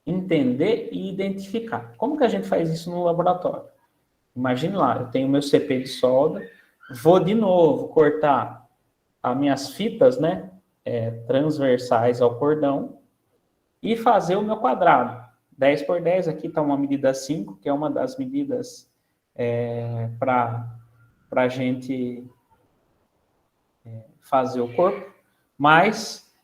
entender e identificar. Como que a gente faz isso no laboratório? Imagine lá, eu tenho meu CP de solda, vou de novo cortar as minhas fitas, né, transversais ao cordão e fazer o meu quadrado. 10 por 10, aqui está uma medida 5, que é uma das medidas para a gente fazer o corpo, mas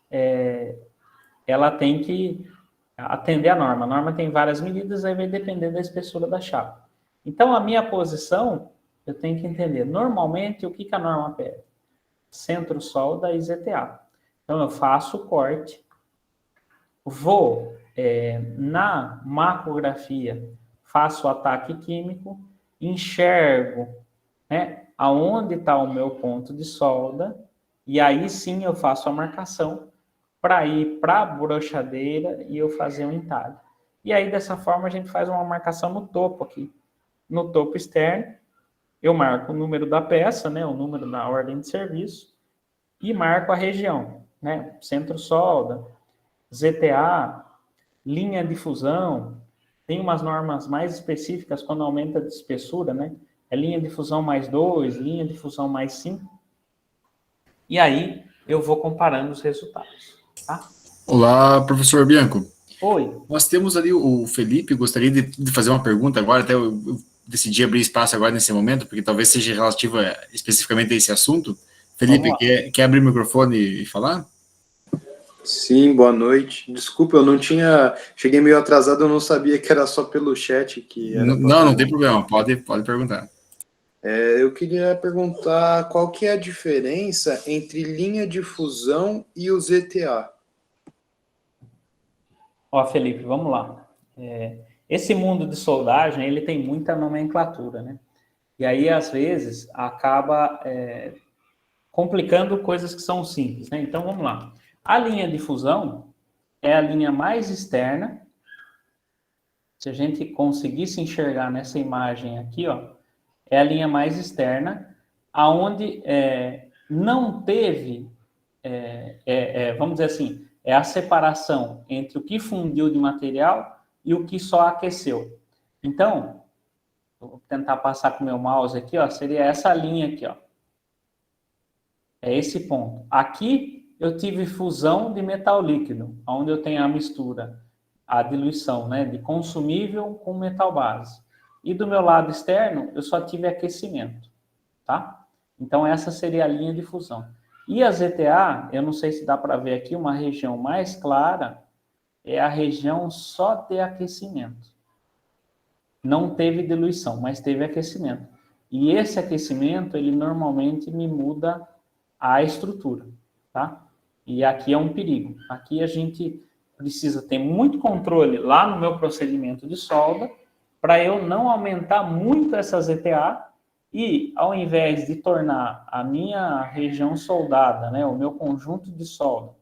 ela tem que atender a norma. A norma tem várias medidas, aí vai depender da espessura da chapa. Então, a minha posição, eu tenho que entender, normalmente, o que a norma pede? Centro solda e ZTA. Então, eu faço o corte, vou na macrografia, faço o ataque químico, enxergo, né, aonde está o meu ponto de solda, e aí sim eu faço a marcação para ir para a brochadeira e eu fazer um entalhe. E aí, dessa forma, a gente faz uma marcação no topo aqui. No topo externo, eu marco o número da peça, né, o número da ordem de serviço, e marco a região, né, centro solda, ZTA, linha de fusão. Tem umas normas mais específicas quando aumenta de espessura, né, é linha de fusão mais 2, linha de fusão mais 5. E aí, eu vou comparando os resultados. Tá? Olá, professor Bianco. Oi. Nós temos ali o Felipe, gostaria de fazer uma pergunta agora, até eu decidi abrir espaço agora nesse momento, porque talvez seja relativa especificamente a esse assunto. Felipe, quer abrir o microfone e falar? Sim, boa noite. Desculpa, eu não tinha... Cheguei meio atrasado, eu não sabia que era só pelo chat que era... Não tem problema, pode perguntar. Eu queria perguntar qual que é a diferença entre linha de fusão e o ZTA. Ó, Felipe, vamos lá. Esse mundo de soldagem, ele tem muita nomenclatura, né? E aí, às vezes, acaba complicando coisas que são simples, né? Então, vamos lá. A linha de fusão é a linha mais externa. Se a gente conseguisse enxergar nessa imagem aqui, ó, é a linha mais externa, aonde não teve, vamos dizer assim, é a separação entre o que fundiu de material e o que só aqueceu. Então, vou tentar passar com o meu mouse aqui, ó, seria essa linha aqui, ó. É esse ponto. Aqui eu tive fusão de metal líquido, onde eu tenho a mistura, a diluição, né, de consumível com metal base. E do meu lado externo, eu só tive aquecimento, tá? Então, essa seria a linha de fusão. E a ZTA, eu não sei se dá para ver aqui, uma região mais clara, é a região só de aquecimento. Não teve diluição, mas teve aquecimento. E esse aquecimento, ele normalmente me muda a estrutura, tá? E aqui é um perigo. Aqui a gente precisa ter muito controle lá no meu procedimento de solda, para eu não aumentar muito essa ZTA e, ao invés de tornar a minha região soldada, né, o meu conjunto de solda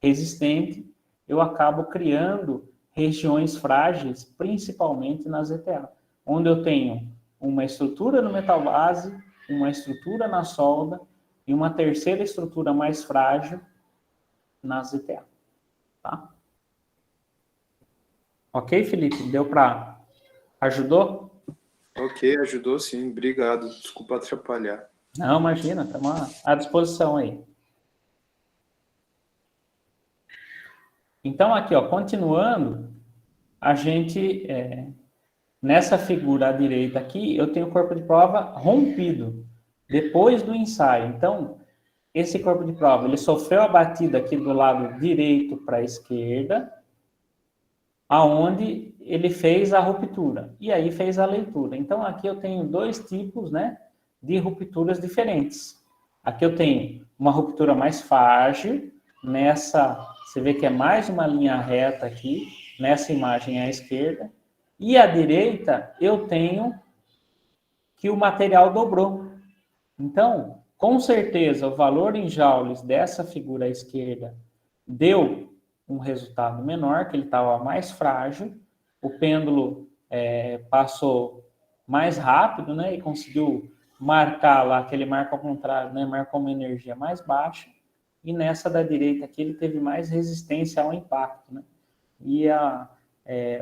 resistente, eu acabo criando regiões frágeis, principalmente na ZTA, onde eu tenho uma estrutura no metal base, uma estrutura na solda e uma terceira estrutura mais frágil na ZTA. Tá? Ok, Felipe? Deu para... Ajudou? Ok, ajudou sim, obrigado. Desculpa atrapalhar. Não, imagina, estamos à disposição aí. Então, aqui, ó, continuando, a gente, nessa figura à direita aqui, eu tenho o corpo de prova rompido, depois do ensaio. Então, esse corpo de prova, ele sofreu a batida aqui do lado direito para a esquerda, aonde ele fez a ruptura, e aí fez a leitura. Então, aqui eu tenho dois tipos, né, de rupturas diferentes. Aqui eu tenho uma ruptura mais frágil, você vê que é mais uma linha reta aqui, nessa imagem à esquerda, e à direita eu tenho que o material dobrou. Então, com certeza, o valor em joules dessa figura à esquerda deu um resultado menor, que ele estava mais frágil, o pêndulo passou mais rápido, né, e conseguiu marcar lá, que ele marca ao contrário, né, marcou uma energia mais baixa, e nessa da direita aqui ele teve mais resistência ao impacto, né, e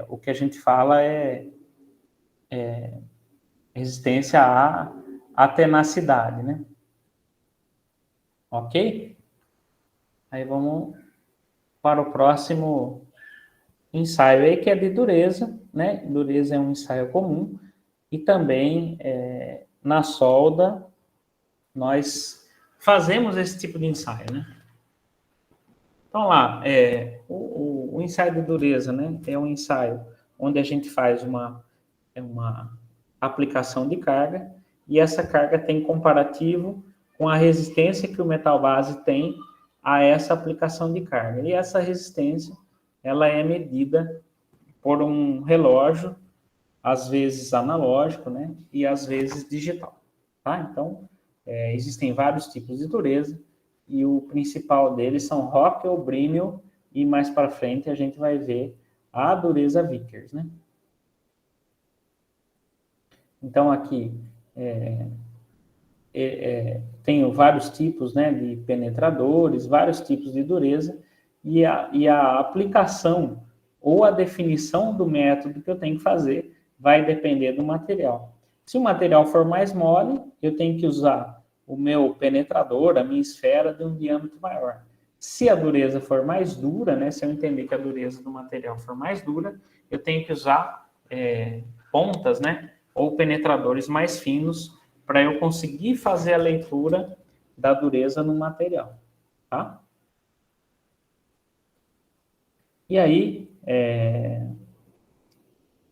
o que a gente fala é resistência à tenacidade, né. Ok? Aí vamos para o próximo ensaio aí, que é de dureza, né? Dureza é um ensaio comum, e também na solda nós fazemos esse tipo de ensaio, né? Então lá, o ensaio de dureza, né? É um ensaio onde a gente faz uma aplicação de carga, e essa carga tem comparativo com a resistência que o metal base tem a essa aplicação de carga. E essa resistência, ela é medida por um relógio, às vezes analógico, né? E às vezes digital, tá? Então, existem vários tipos de dureza, e o principal deles são Rockwell, Brimel, e mais para frente a gente vai ver a dureza Vickers, né? Então, aqui, tenho vários tipos, né, de penetradores, vários tipos de dureza, e a aplicação ou a definição do método que eu tenho que fazer vai depender do material. Se o material for mais mole, eu tenho que usar o meu penetrador, a minha esfera de um diâmetro maior. Se a dureza for mais dura, né, se eu entender que a dureza do material for mais dura, eu tenho que usar pontas, né, ou penetradores mais finos, para eu conseguir fazer a leitura da dureza no material, tá? E aí,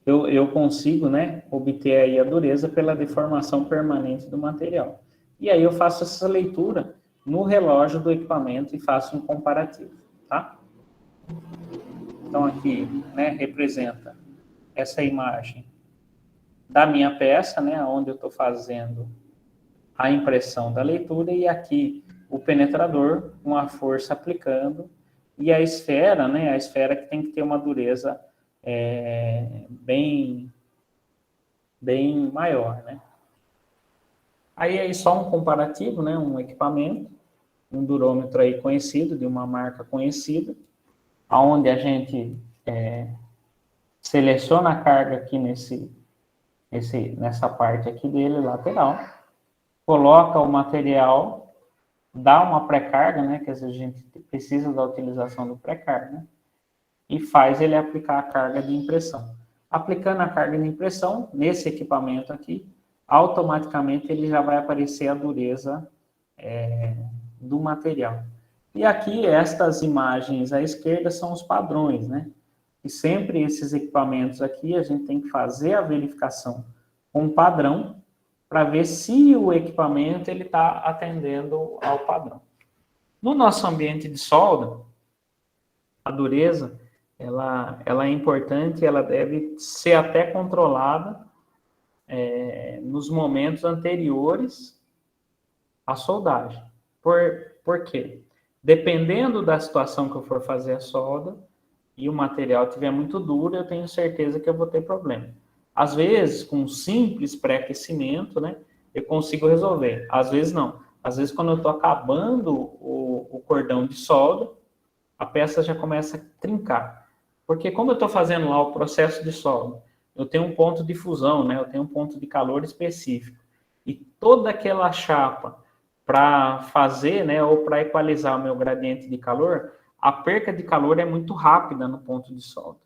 eu consigo, né, obter aí a dureza pela deformação permanente do material. E aí eu faço essa leitura no relógio do equipamento e faço um comparativo, tá? Então aqui, né, representa essa imagem da minha peça, né, onde eu estou fazendo a impressão da leitura, e aqui o penetrador com a força aplicando, e a esfera, né, a esfera que tem que ter uma dureza bem maior, né. Aí só um comparativo, né, um equipamento, um durômetro aí conhecido, de uma marca conhecida, onde a gente seleciona a carga aqui nessa parte aqui dele, lateral, coloca o material, dá uma pré-carga, né, que às vezes a gente precisa da utilização do pré-carga, né, e faz ele aplicar a carga de impressão. Aplicando a carga de impressão, nesse equipamento aqui, automaticamente ele já vai aparecer a dureza do material. E aqui, estas imagens à esquerda são os padrões, né? E sempre esses equipamentos aqui, a gente tem que fazer a verificação com o padrão, para ver se o equipamento está atendendo ao padrão. No nosso ambiente de solda, a dureza, ela é importante, ela deve ser até controlada nos momentos anteriores à soldagem. Por quê? Dependendo da situação que eu for fazer a solda, e o material estiver muito duro, eu tenho certeza que eu vou ter problema. Às vezes, com um simples pré-aquecimento, né, eu consigo resolver. Às vezes, não. Às vezes, quando eu estou acabando o cordão de solda, a peça já começa a trincar. Porque como eu estou fazendo lá o processo de solda, eu tenho um ponto de fusão, né, eu tenho um ponto de calor específico. E toda aquela chapa para fazer, né, ou para equalizar o meu gradiente de calor, a perca de calor é muito rápida no ponto de solda.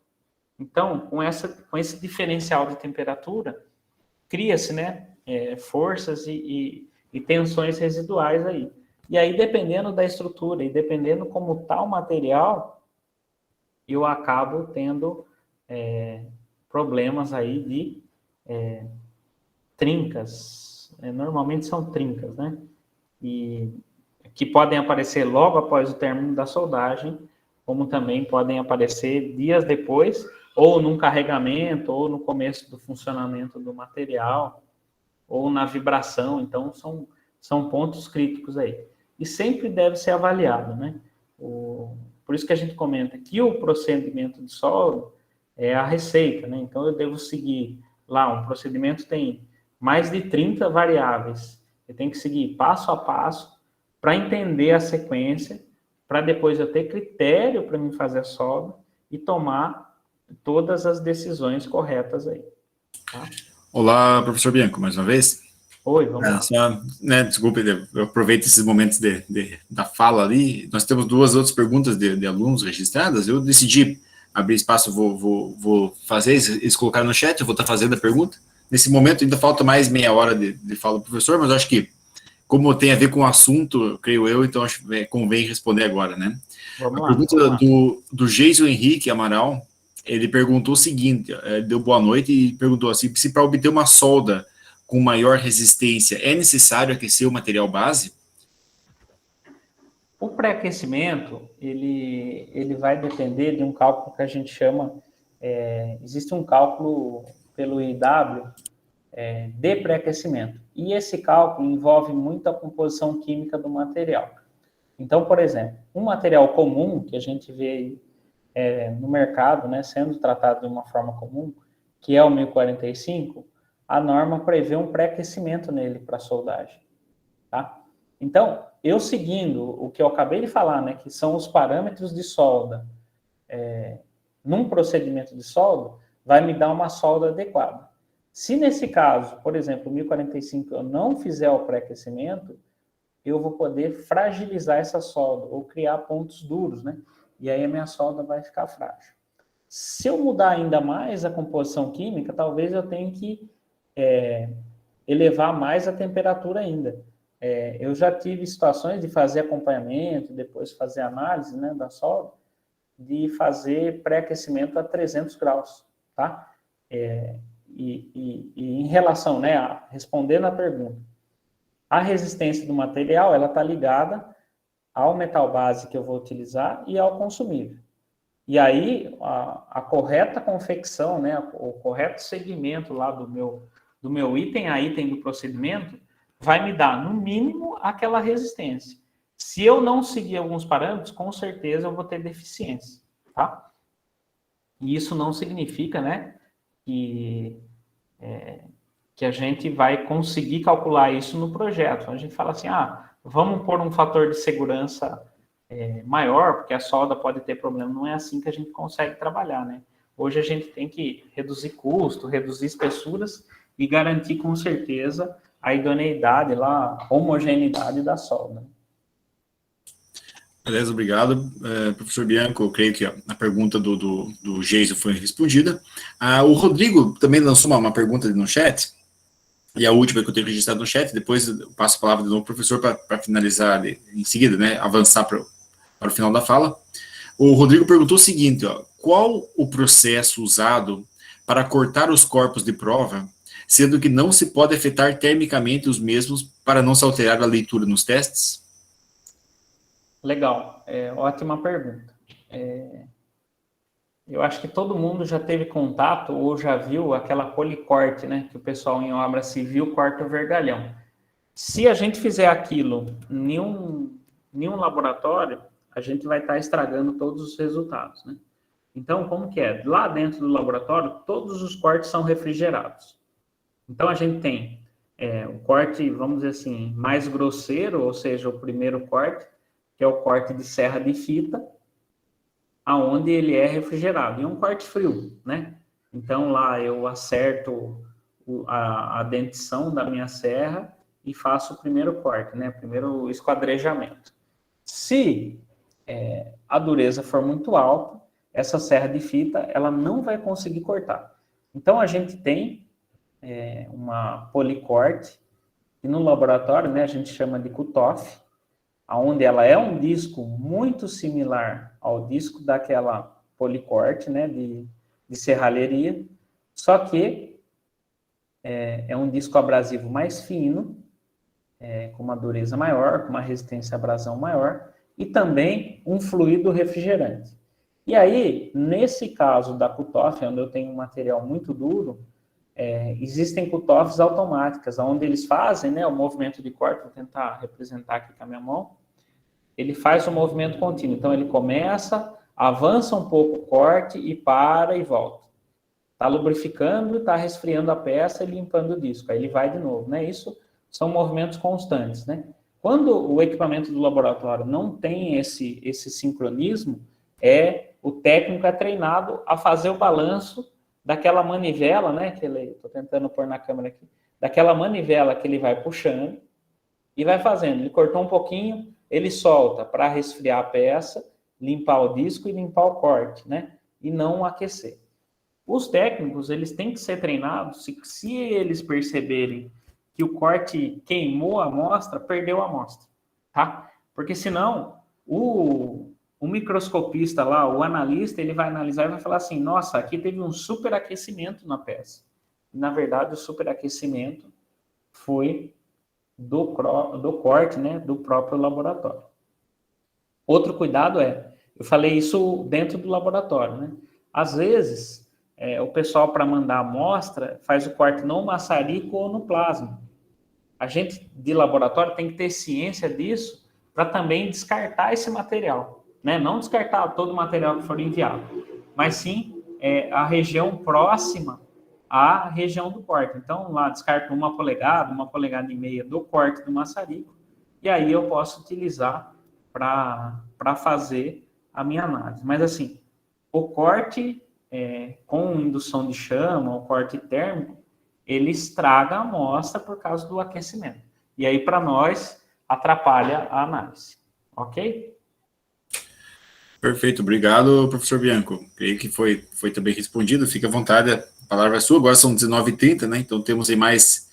Então, com esse diferencial de temperatura, cria-se, né, forças e tensões residuais aí. E aí, dependendo da estrutura e dependendo como está o material, eu acabo tendo problemas aí de trincas. Normalmente são trincas, né? E que podem aparecer logo após o término da soldagem, como também podem aparecer dias depois, ou num carregamento, ou no começo do funcionamento do material, ou na vibração. Então, são pontos críticos aí. E sempre deve ser avaliado, né? Por isso que a gente comenta que o procedimento de solda é a receita, né? Então, eu devo seguir lá, um procedimento tem mais de 30 variáveis. Eu tenho que seguir passo a passo para entender a sequência, para depois eu ter critério para me fazer a solda e tomar todas as decisões corretas aí. Tá? Olá, professor Bianco, mais uma vez. Oi, vamos lá. Só, desculpe, eu aproveito esses momentos da fala ali. Nós temos duas outras perguntas de alunos registradas. Eu decidi abrir espaço, vou fazer, eles colocaram no chat, eu vou estar fazendo a pergunta. Nesse momento ainda falta mais meia hora de fala do professor, mas eu acho que, como tem a ver com o assunto, creio eu, então acho que convém responder agora, né? Vamos lá. Pergunta do Geiso Henrique Amaral, ele perguntou o seguinte, deu boa noite e perguntou assim, se para obter uma solda com maior resistência é necessário aquecer o material base? O pré-aquecimento, ele vai depender de um cálculo que a gente chama, existe um cálculo pelo IW de pré-aquecimento, e esse cálculo envolve muito a composição química do material. Então, por exemplo, um material comum que a gente vê no mercado, né, sendo tratado de uma forma comum, que é o 1045, a norma prevê um pré-aquecimento nele para soldagem, tá? Então, eu seguindo o que eu acabei de falar, né, que são os parâmetros de solda, num procedimento de solda, vai me dar uma solda adequada. Se nesse caso, por exemplo, o 1045 eu não fizer o pré-aquecimento, eu vou poder fragilizar essa solda, ou criar pontos duros, né? E aí a minha solda vai ficar frágil. Se eu mudar ainda mais a composição química, talvez eu tenha que elevar mais a temperatura ainda. Eu já tive situações de fazer acompanhamento, depois fazer análise, né, da solda, de fazer pré-aquecimento a 300 graus, tá? E em relação, né, respondendo a pergunta, a resistência do material, ela está ligada ao metal base que eu vou utilizar e ao consumível. E aí, a correta confecção, né, o correto segmento lá do meu item a item do procedimento, vai me dar, no mínimo, aquela resistência. Se eu não seguir alguns parâmetros, com certeza eu vou ter deficiência, tá? E isso não significa, né, que a gente vai conseguir calcular isso no projeto. A gente fala assim, vamos pôr um fator de segurança maior, porque a solda pode ter problema. Não é assim que a gente consegue trabalhar, né? Hoje a gente tem que reduzir custo, reduzir espessuras e garantir com certeza a idoneidade, a homogeneidade da solda. Beleza, obrigado. Professor Bianco, eu creio que a pergunta do Geiso foi respondida. O Rodrigo também lançou uma pergunta no chat, e a última que eu tenho registrado no chat, depois eu passo a palavra de novo para o professor para finalizar em seguida, né, avançar para o final da fala. O Rodrigo perguntou o seguinte, qual o processo usado para cortar os corpos de prova, sendo que não se pode afetar termicamente os mesmos para não se alterar a leitura nos testes? Legal, ótima pergunta. Eu acho que todo mundo já teve contato ou já viu aquela policorte, né, que o pessoal em obra civil corta o vergalhão. Se a gente fizer aquilo em um laboratório, a gente vai estar estragando todos os resultados, né? Então, como que é? Lá dentro do laboratório, todos os cortes são refrigerados. Então, a gente tem o corte, vamos dizer assim, mais grosseiro, ou seja, o primeiro corte, que é o corte de serra de fita, aonde ele é refrigerado. E é um corte frio, né? Então, lá eu acerto a dentição da minha serra e faço o primeiro corte, né? Primeiro esquadrejamento. Se a dureza for muito alta, essa serra de fita, ela não vai conseguir cortar. Então, a gente tem uma policorte, e no laboratório, né, a gente chama de cutoff, onde ela é um disco muito similar ao disco daquela policorte, né, de serralheria, só que é um disco abrasivo mais fino, com uma dureza maior, com uma resistência à abrasão maior, e também um fluido refrigerante. E aí, nesse caso da cutoff, onde eu tenho um material muito duro, existem cutoffs automáticas, onde eles fazem, né, o movimento de corte, vou tentar representar aqui com a minha mão, ele faz o movimento contínuo. Então, ele começa, avança um pouco o corte e para e volta. Está lubrificando, está resfriando a peça e limpando o disco. Aí ele vai de novo, né? Isso são movimentos constantes, né? Quando o equipamento do laboratório não tem esse sincronismo, o técnico é treinado a fazer o balanço daquela manivela, né? Estou tentando pôr na câmera aqui. Daquela manivela que ele vai puxando e vai fazendo. Ele cortou um pouquinho, ele solta para resfriar a peça, limpar o disco e limpar o corte, né? E não aquecer. Os técnicos, eles têm que ser treinados, se eles perceberem que o corte queimou a amostra, perdeu a amostra, tá? Porque senão, o microscopista lá, o analista, ele vai analisar e vai falar assim, nossa, aqui teve um superaquecimento na peça. Na verdade, o superaquecimento foi do corte, né, do próprio laboratório. Outro cuidado eu falei isso dentro do laboratório, né? Às vezes, o pessoal, para mandar a amostra, faz o corte no maçarico ou no plasma. A gente de laboratório tem que ter ciência disso para também descartar esse material, né? Não descartar todo o material que for enviado, mas sim a região próxima à região do corte. Então, lá descarto 1 polegada, 1,5 polegadas do corte do maçarico, e aí eu posso utilizar para fazer a minha análise. Mas, assim, o corte com indução de chama, o corte térmico, ele estraga a amostra por causa do aquecimento. E aí, para nós, atrapalha a análise. Ok? Perfeito, obrigado, professor Bianco. Creio que foi também respondido. Fique à vontade, a palavra é sua. Agora são 19h30, né? Então temos aí mais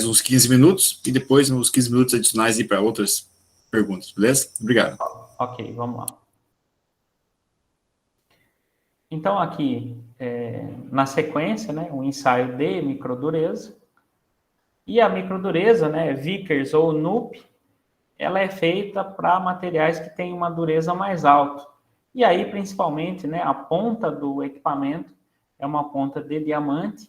uns 15 minutos e depois uns 15 minutos adicionais para outras perguntas, beleza? Obrigado. Ok, vamos lá. Então, aqui, na sequência, né, um ensaio de microdureza. E a microdureza, né, Vickers ou NUP, ela é feita para materiais que têm uma dureza mais alta. E aí, principalmente, né, a ponta do equipamento é uma ponta de diamante,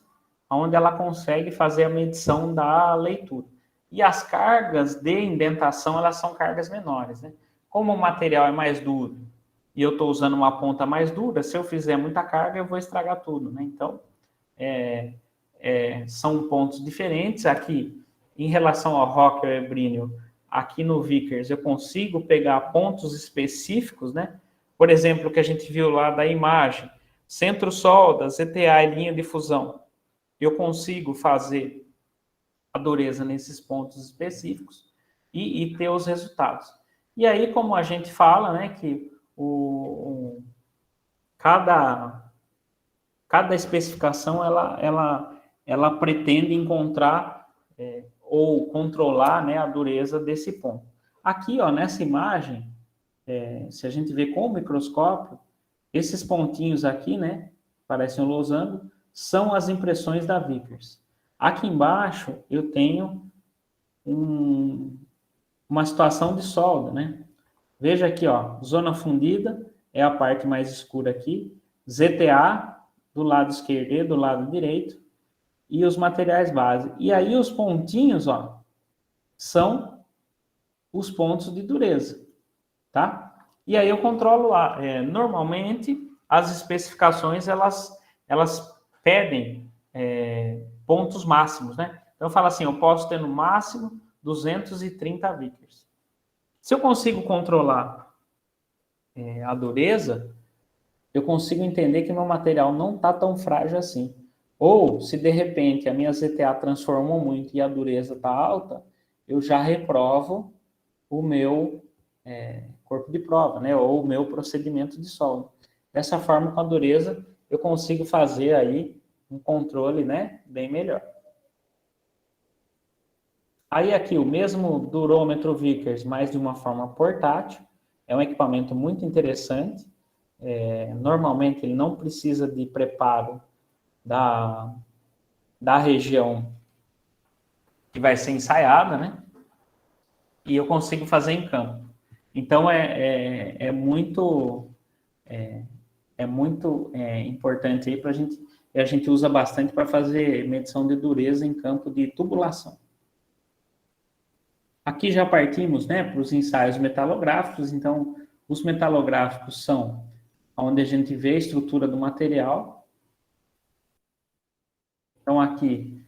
onde ela consegue fazer a medição da leitura. E as cargas de indentação, elas são cargas menores, né? Como o material é mais duro e eu estou usando uma ponta mais dura, se eu fizer muita carga, eu vou estragar tudo, né? Então, são pontos diferentes. Aqui, em relação ao Rockwell e Brinell, aqui no Vickers, eu consigo pegar pontos específicos, né? Por exemplo, o que a gente viu lá da imagem, centro-solda, ZTA e linha de fusão. Eu consigo fazer a dureza nesses pontos específicos e ter os resultados. E aí, como a gente fala, né, que cada especificação, ela pretende encontrar ou controlar, né, a dureza desse ponto. Aqui, ó, nessa imagem, se a gente vê com o microscópio, esses pontinhos aqui, né, parecem um losango, são as impressões da Vickers. Aqui embaixo, eu tenho uma situação de solda, né? Veja aqui, ó, zona fundida é a parte mais escura aqui, ZTA do lado esquerdo e do lado direito, e os materiais base. E aí os pontinhos, ó, são os pontos de dureza, tá? E aí eu controlo lá. Normalmente, as especificações, elas pedem pontos máximos, né? Então, eu falo assim, eu posso ter no máximo 230 Vickers. Se eu consigo controlar a dureza, eu consigo entender que meu material não está tão frágil assim. Ou, se de repente a minha ZTA transformou muito e a dureza está alta, eu já reprovo o meu corpo de prova, né? Ou o meu procedimento de solda. Dessa forma, com a dureza, eu consigo fazer aí um controle, né, bem melhor. Aí aqui o mesmo durômetro Vickers, mas de uma forma portátil. É um equipamento muito interessante. Normalmente ele não precisa de preparo da região que vai ser ensaiada, né? E eu consigo fazer em campo. Então é muito importante aí para a gente usa bastante para fazer medição de dureza em campo de tubulação. Aqui já partimos, né, para os ensaios metalográficos. Então, os metalográficos são onde a gente vê a estrutura do material. Então, aqui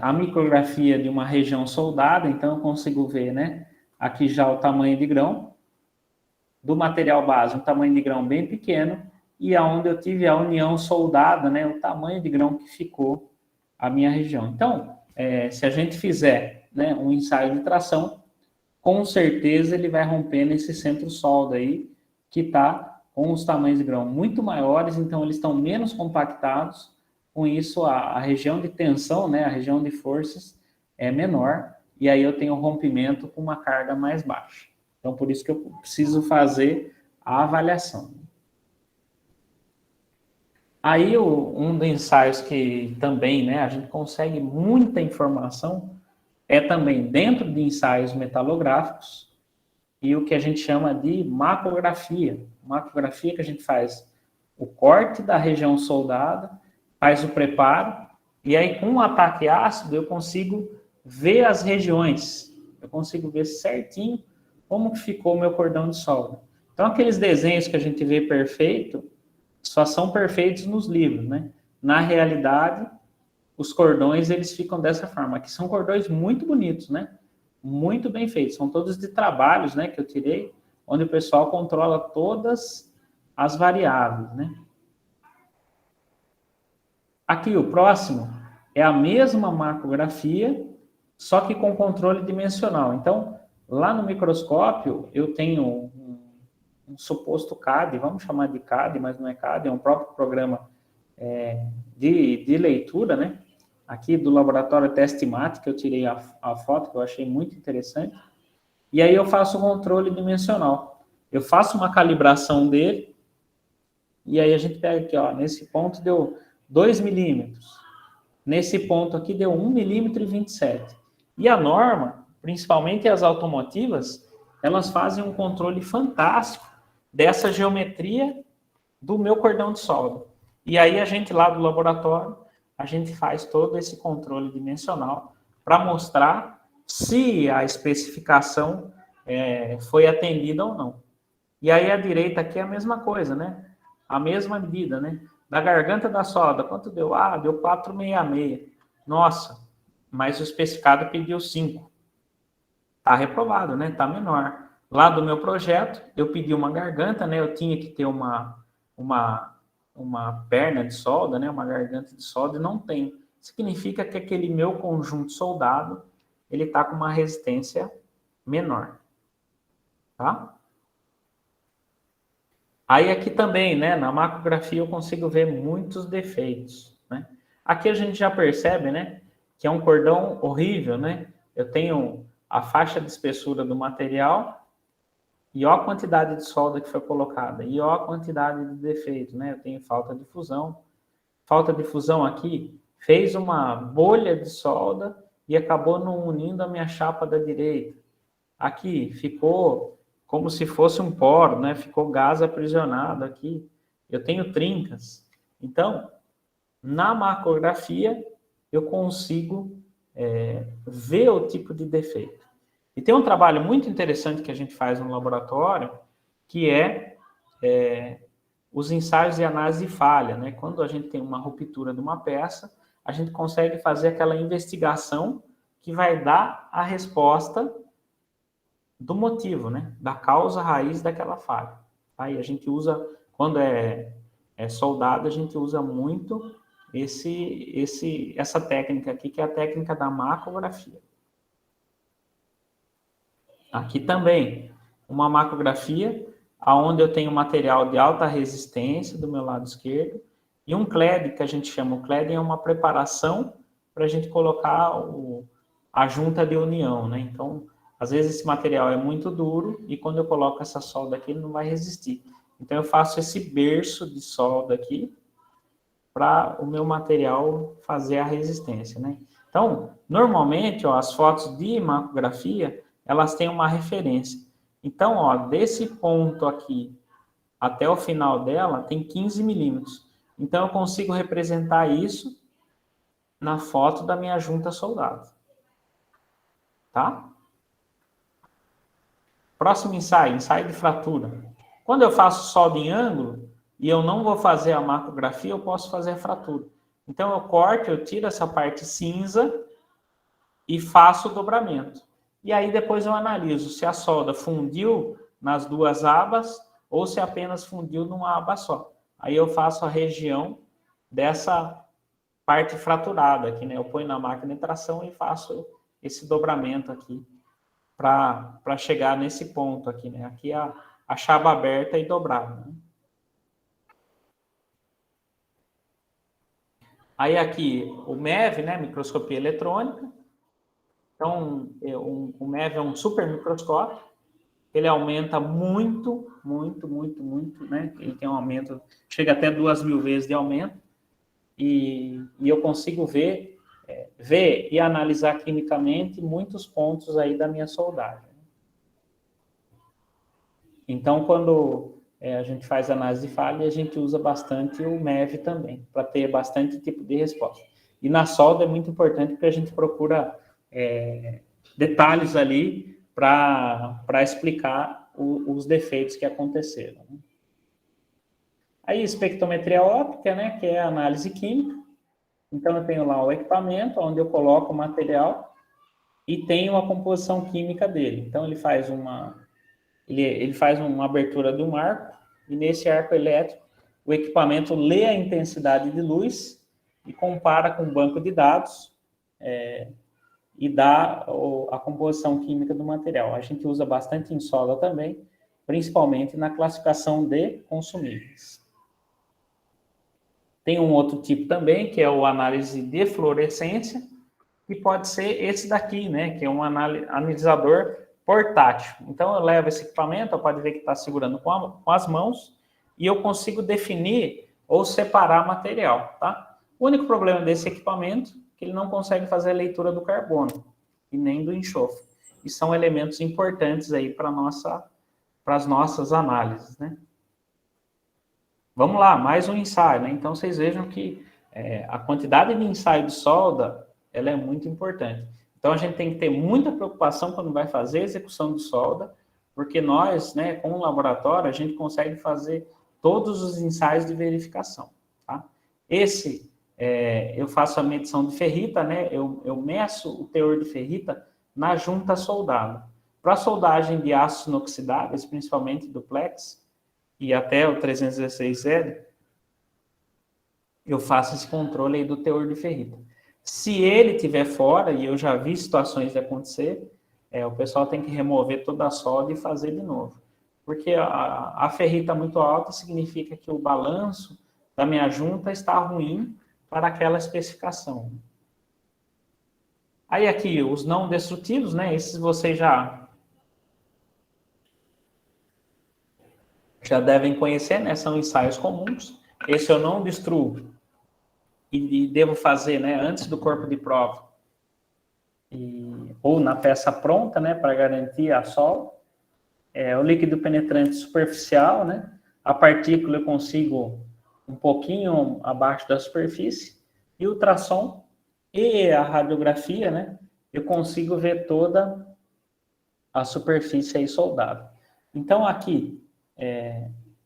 a micrografia de uma região soldada. Então, eu consigo ver, né, aqui já o tamanho de grão do material base, um tamanho de grão bem pequeno, e aonde eu tive a união soldada, né, o tamanho de grão que ficou a minha região. Então, se a gente fizer, né, um ensaio de tração, com certeza ele vai romper nesse centro solda aí, que está com os tamanhos de grão muito maiores, então eles estão menos compactados. Com isso, a região de tensão, né, a região de forças é menor, e aí eu tenho rompimento com uma carga mais baixa. Então, por isso que eu preciso fazer a avaliação. Aí, um dos ensaios que também, né, a gente consegue muita informação é também dentro de ensaios metalográficos e o que a gente chama de macrografia. Macrografia que a gente faz o corte da região soldada, faz o preparo, e aí com o ataque ácido eu consigo ver as regiões, eu consigo ver certinho como que ficou o meu cordão de solda. Então, aqueles desenhos que a gente vê perfeito, só são perfeitos nos livros, né? Na realidade, os cordões, eles ficam dessa forma. Aqui são cordões muito bonitos, né? Muito bem feitos. São todos de trabalhos, né, que eu tirei, onde o pessoal controla todas as variáveis, né? Aqui, o próximo é a mesma macrografia, só que com controle dimensional. Então, lá no microscópio, eu tenho um suposto CAD, vamos chamar de CAD, mas não é CAD, é um próprio programa de leitura, né? Aqui do laboratório Testmate, que eu tirei a foto, que eu achei muito interessante. E aí eu faço o controle dimensional. Eu faço uma calibração dele, e aí a gente pega aqui, ó, nesse ponto deu 2 milímetros. Nesse ponto aqui deu 1,27 milímetros. E a norma, principalmente as automotivas, elas fazem um controle fantástico dessa geometria do meu cordão de solda. E aí a gente lá do laboratório, a gente faz todo esse controle dimensional para mostrar se a especificação foi atendida ou não. E aí a direita aqui é a mesma coisa, né? A mesma medida, né? Da garganta da solda, quanto deu? Ah, deu 4,66. Nossa, mas o especificado pediu 5. Está reprovado, né? Está menor. Lá do meu projeto, eu pedi uma garganta, né? Eu tinha que ter uma perna de solda, né? Uma garganta de solda, e não tem. Significa que aquele meu conjunto soldado, ele está com uma resistência menor. Tá? Aí aqui também, né? Na macrografia eu consigo ver muitos defeitos, né? Aqui a gente já percebe, né? Que é um cordão horrível, né? Eu tenho a faixa de espessura do material e ó a quantidade de solda que foi colocada, e ó a quantidade de defeito, né? Eu tenho falta de fusão. Falta de fusão aqui fez uma bolha de solda e acabou não unindo a minha chapa da direita. Aqui ficou como se fosse um poro, né? Ficou gás aprisionado aqui. Eu tenho trincas. Então, na macrografia, eu consigo ver o tipo de defeito. E tem um trabalho muito interessante que a gente faz no laboratório, que é os ensaios de análise de falha, né? Quando a gente tem uma ruptura de uma peça, a gente consegue fazer aquela investigação que vai dar a resposta do motivo, né? Da causa raiz daquela falha. Aí a gente usa, quando é soldado, a gente usa muito essa técnica aqui, que é a técnica da macrografia. Aqui também, uma macrografia, onde eu tenho material de alta resistência do meu lado esquerdo, e um cladding, que a gente chama, o cladding é uma preparação para a gente colocar o a junta de união, né? Então, às vezes esse material é muito duro e quando eu coloco essa solda aqui, ele não vai resistir. Então, eu faço esse berço de solda aqui para o meu material fazer a resistência, né? Então, normalmente, ó, as fotos de macografia, elas têm uma referência. Então, ó, desse ponto aqui até o final dela, tem 15 milímetros. Então, eu consigo representar isso na foto da minha junta soldada. Tá? Próximo ensaio, ensaio de fratura. Quando eu faço solda em ângulo, e eu não vou fazer a macografia, eu posso fazer a fratura. Então, eu corto, eu tiro essa parte cinza e faço o dobramento. E aí, depois eu analiso se a solda fundiu nas duas abas ou se apenas fundiu numa aba só. Aí eu faço a região dessa parte fraturada aqui, né? Eu ponho na máquina de tração e faço esse dobramento aqui para chegar nesse ponto aqui, né? Aqui a chapa aberta e dobrada, né? Aí aqui o MEV, né? Microscopia eletrônica. Então, o MEV é um super microscópio. Ele aumenta muito, né? Ele tem um aumento, chega até 2.000 vezes de aumento. E eu consigo ver e analisar quimicamente muitos pontos aí da minha soldagem. Então, quando a gente faz análise de falha, a gente usa bastante o MEV também, para ter bastante tipo de resposta. E na solda é muito importante porque a gente procura detalhes ali para explicar os defeitos que aconteceram. Aí, espectrometria óptica, né, que é a análise química. Então, eu tenho lá o equipamento, onde eu coloco o material e tenho a composição química dele. Então, ele faz uma abertura de um arco, e nesse arco elétrico, o equipamento lê a intensidade de luz e compara com o banco de dados e dá a composição química do material. A gente usa bastante em solda também, principalmente na classificação de consumíveis. Tem um outro tipo também, que é o análise de fluorescência, que pode ser esse daqui, né, que é um analisador portátil. Então, eu levo esse equipamento, pode ver que está segurando com as mãos, e eu consigo definir ou separar material, tá? O único problema desse equipamento é que ele não consegue fazer a leitura do carbono e nem do enxofre. E são elementos importantes aí para as nossas análises, né? Vamos lá, mais um ensaio, né? Então, vocês vejam que a quantidade de ensaio de solda, ela é muito importante. Então, a gente tem que ter muita preocupação quando vai fazer a execução de solda, porque nós, né, com o laboratório, a gente consegue fazer todos os ensaios de verificação, tá? Eu faço a medição de ferrita, né? Eu meço o teor de ferrita na junta soldada. Para a soldagem de aços inoxidáveis, principalmente duplex, e até o 316L, eu faço esse controle aí do teor de ferrita. Se ele estiver fora, e eu já vi situações de acontecer, o pessoal tem que remover toda a solda e fazer de novo. Porque a ferrita muito alta significa que o balanço da minha junta está ruim para aquela especificação. Aí aqui, os não destrutivos, né? Esses vocês já devem conhecer, né? São ensaios comuns. Esse eu não destruo e devo fazer, né, antes do corpo de prova ou na peça pronta, né, para garantir a solda. O líquido penetrante superficial, né? A partícula eu consigo um pouquinho abaixo da superfície, e o ultrassom e a radiografia, né? Eu consigo ver toda a superfície aí soldada. Então, aqui,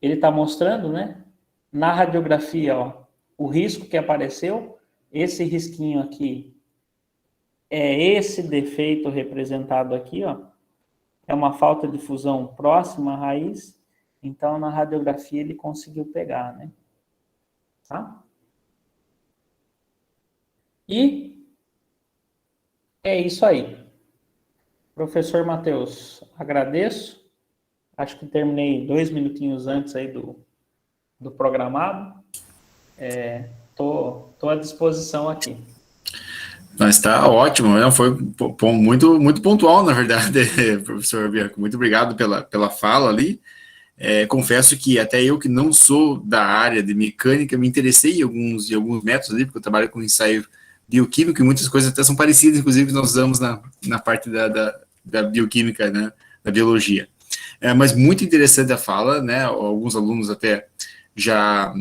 ele está mostrando, né? Na radiografia, ó, o risco que apareceu, esse risquinho aqui, é esse defeito representado aqui, ó. É uma falta de fusão próxima à raiz, então na radiografia ele conseguiu pegar, né? Tá? E é isso aí. Professor Matheus, agradeço. Acho que terminei 2 minutinhos antes aí do programado. Tô à disposição aqui. Mas está ótimo, né? Foi muito, muito pontual, na verdade, professor Bianco. Muito obrigado pela fala ali. Confesso que até eu, que não sou da área de mecânica, me interessei em alguns métodos ali, porque eu trabalho com ensaio bioquímico e muitas coisas até são parecidas, inclusive nós usamos na parte da bioquímica, né, da biologia. Mas muito interessante a fala, né? Alguns alunos até já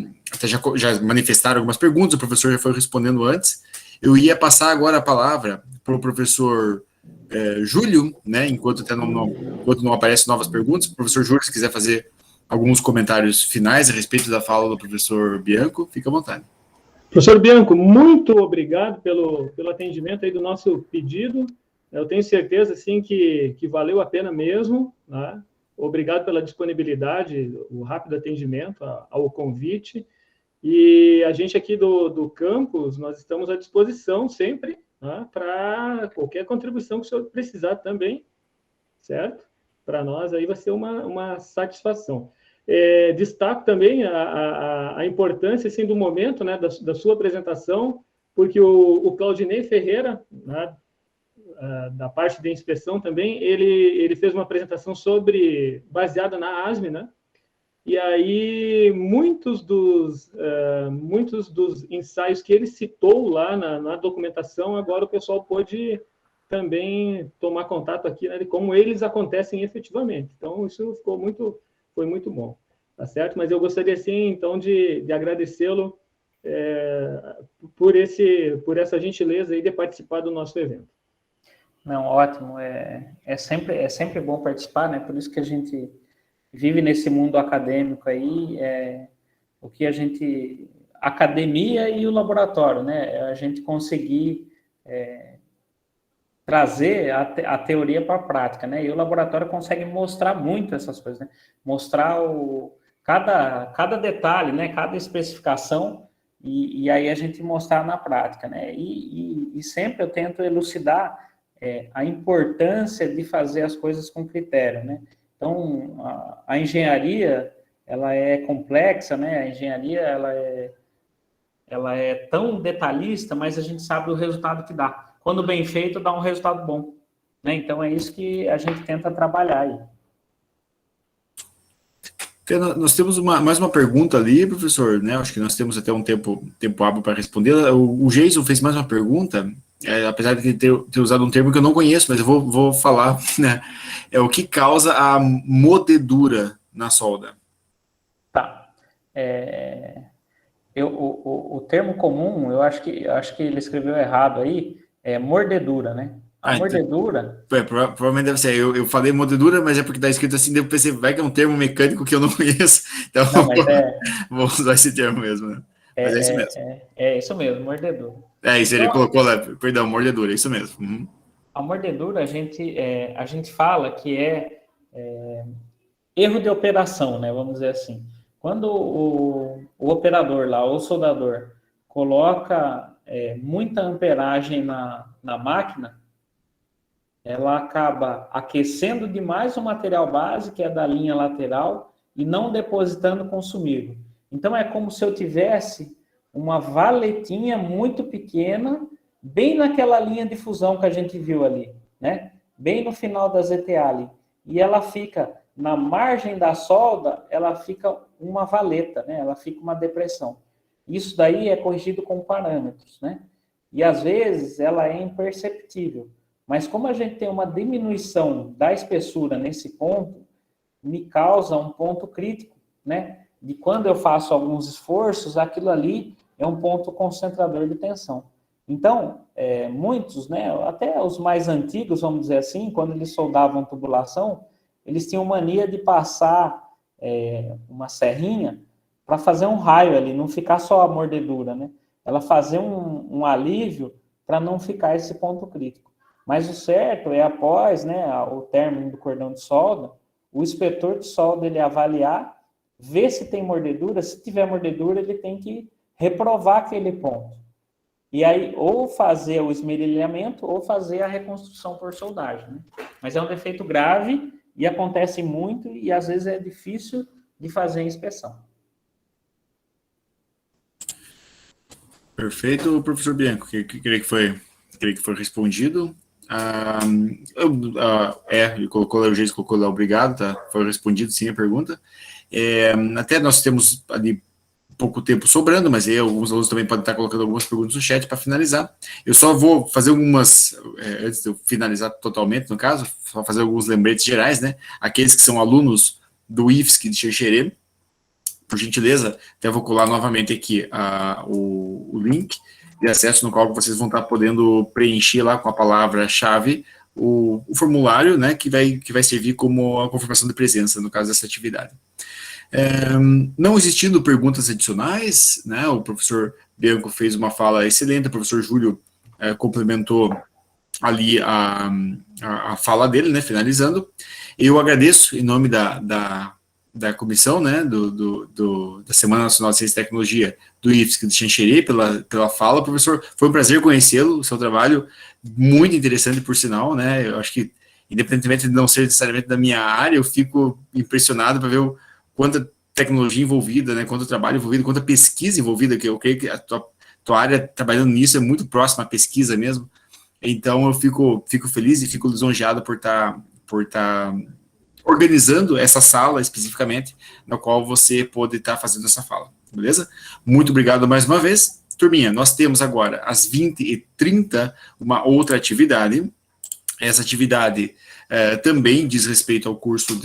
manifestaram algumas perguntas, o professor já foi respondendo antes. Eu ia passar agora a palavra para o professor Júlio, né, enquanto não aparecem novas perguntas. O professor Júlio, se quiser fazer alguns comentários finais a respeito da fala do professor Bianco, fica à vontade. Professor Bianco, muito obrigado pelo atendimento aí do nosso pedido. Eu tenho certeza, sim, que valeu a pena mesmo, né? Obrigado pela disponibilidade, o rápido atendimento ao convite. E a gente aqui do campus, nós estamos à disposição sempre, né, para qualquer contribuição que o senhor precisar também, certo? Para nós aí vai ser uma satisfação. Destaco também a importância assim, do momento, né, da sua apresentação, porque o Claudinei Ferreira, né, da parte de inspeção também, ele fez uma apresentação baseada na ASME, né? E aí, muitos dos ensaios que ele citou lá na documentação, agora o pessoal pôde também tomar contato aqui, né, de como eles acontecem efetivamente. Então, isso foi muito bom, tá certo? Mas eu gostaria, sim, então, de agradecê-lo por essa gentileza aí de participar do nosso evento. Não, ótimo. É sempre bom participar, né? Por isso que a gente vive nesse mundo acadêmico aí, o que a gente... Academia e o laboratório, né? A gente conseguir trazer a teoria para a prática, né? E o laboratório consegue mostrar muito essas coisas, né? Mostrar cada detalhe, né? Cada especificação, e aí a gente mostrar na prática, né? E sempre eu tento elucidar a importância de fazer as coisas com critério, né? Então, a engenharia, ela é complexa, né? A engenharia, ela é tão detalhista, mas a gente sabe o resultado que dá. Quando bem feito, dá um resultado bom, né? Então, é isso que a gente tenta trabalhar aí. Nós temos mais uma pergunta ali, professor, né? Acho que nós temos até um tempo hábil para responder. O Jason fez mais uma pergunta, apesar de ter usado um termo que eu não conheço, mas eu vou falar, né? O que causa a mordedura na solda? Tá. O termo comum, eu acho que ele escreveu errado aí, é mordedura, né? A mordedura... Então, provavelmente deve ser. Eu falei mordedura, mas é porque está escrito assim, depois você vai que é um termo mecânico que eu não conheço. Então, não, vou usar esse termo mesmo, né? Mas é isso mesmo. É isso mesmo, mordedura. Isso, ele colocou lá, perdão, mordedura, é isso mesmo. Uhum. A mordedura, a gente fala que erro de operação, né? Vamos dizer assim. Quando o operador lá, o soldador, coloca muita amperagem na máquina, ela acaba aquecendo demais o material base, que é da linha lateral, e não depositando consumível. Então, é como se eu tivesse uma valetinha muito pequena, bem naquela linha de fusão que a gente viu ali, né? Bem no final da ZTA ali. E ela fica, na margem da solda, ela fica uma valeta, né? Ela fica uma depressão. Isso daí é corrigido com parâmetros, né? E, às vezes, ela é imperceptível. Mas como a gente tem uma diminuição da espessura nesse ponto, me causa um ponto crítico, né? De quando eu faço alguns esforços, aquilo ali é um ponto concentrador de tensão. Então, muitos, né, até os mais antigos, vamos dizer assim, quando eles soldavam tubulação, eles tinham mania de passar uma serrinha para fazer um raio ali, não ficar só a mordedura, né? Ela fazer um alívio para não ficar esse ponto crítico. Mas o certo é, após, né, o término do cordão de solda, o inspetor de solda ele avaliar, ver se tem mordedura. Se tiver mordedura, ele tem que reprovar aquele ponto. E aí, ou fazer o esmerilhamento, ou fazer a reconstrução por soldagem, né? Mas é um defeito grave e acontece muito, e às vezes é difícil de fazer a inspeção. Perfeito, professor Bianco, que creio que foi respondido. Ele colocou lá, o Geis colocou lá, obrigado, tá? Foi respondido sim a pergunta. Até nós temos ali pouco tempo sobrando, mas aí alguns alunos também podem estar colocando algumas perguntas no chat para finalizar. Eu só vou fazer algumas, antes de eu finalizar totalmente, no caso, só fazer alguns lembretes gerais, né? Aqueles que são alunos do IFSC de Xerxerê, por gentileza, até vou colar novamente aqui o link de acesso no qual vocês vão estar podendo preencher lá com a palavra-chave o formulário, né, que vai servir como a confirmação de presença, no caso dessa atividade. Não existindo perguntas adicionais, né, o professor Bianco fez uma fala excelente, o professor Júlio complementou ali a fala dele, né, finalizando. Eu agradeço em nome da comissão, né, da Semana Nacional de Ciência e Tecnologia do IFSC de Xanxerê pela fala. Professor, foi um prazer conhecê-lo, o seu trabalho muito interessante, por sinal, né, eu acho que, independentemente de não ser necessariamente da minha área, eu fico impressionado para ver quanta tecnologia envolvida, né, quanto trabalho envolvido, quanta pesquisa envolvida, que eu creio que a tua área trabalhando nisso é muito próxima à pesquisa mesmo. Então eu fico feliz e fico lisonjeado por estar organizando essa sala especificamente, na qual você pode estar fazendo essa fala, beleza? Muito obrigado mais uma vez. Turminha, nós temos agora, às 20h30, uma outra atividade. Essa atividade também diz respeito ao curso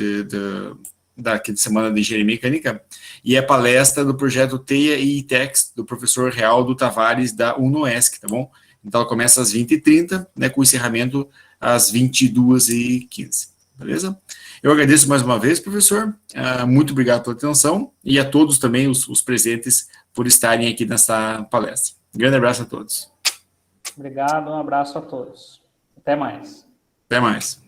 da Semana de Engenharia Mecânica, e é palestra do projeto TEIA e ITEX, do professor Realdo Tavares, da UNOESC, tá bom? Então, ela começa às 20h30, né, com encerramento às 22h15, beleza? Eu agradeço mais uma vez, professor, muito obrigado pela atenção, e a todos também, os presentes, por estarem aqui nessa palestra. Um grande abraço a todos. Obrigado, um abraço a todos. Até mais. Até mais.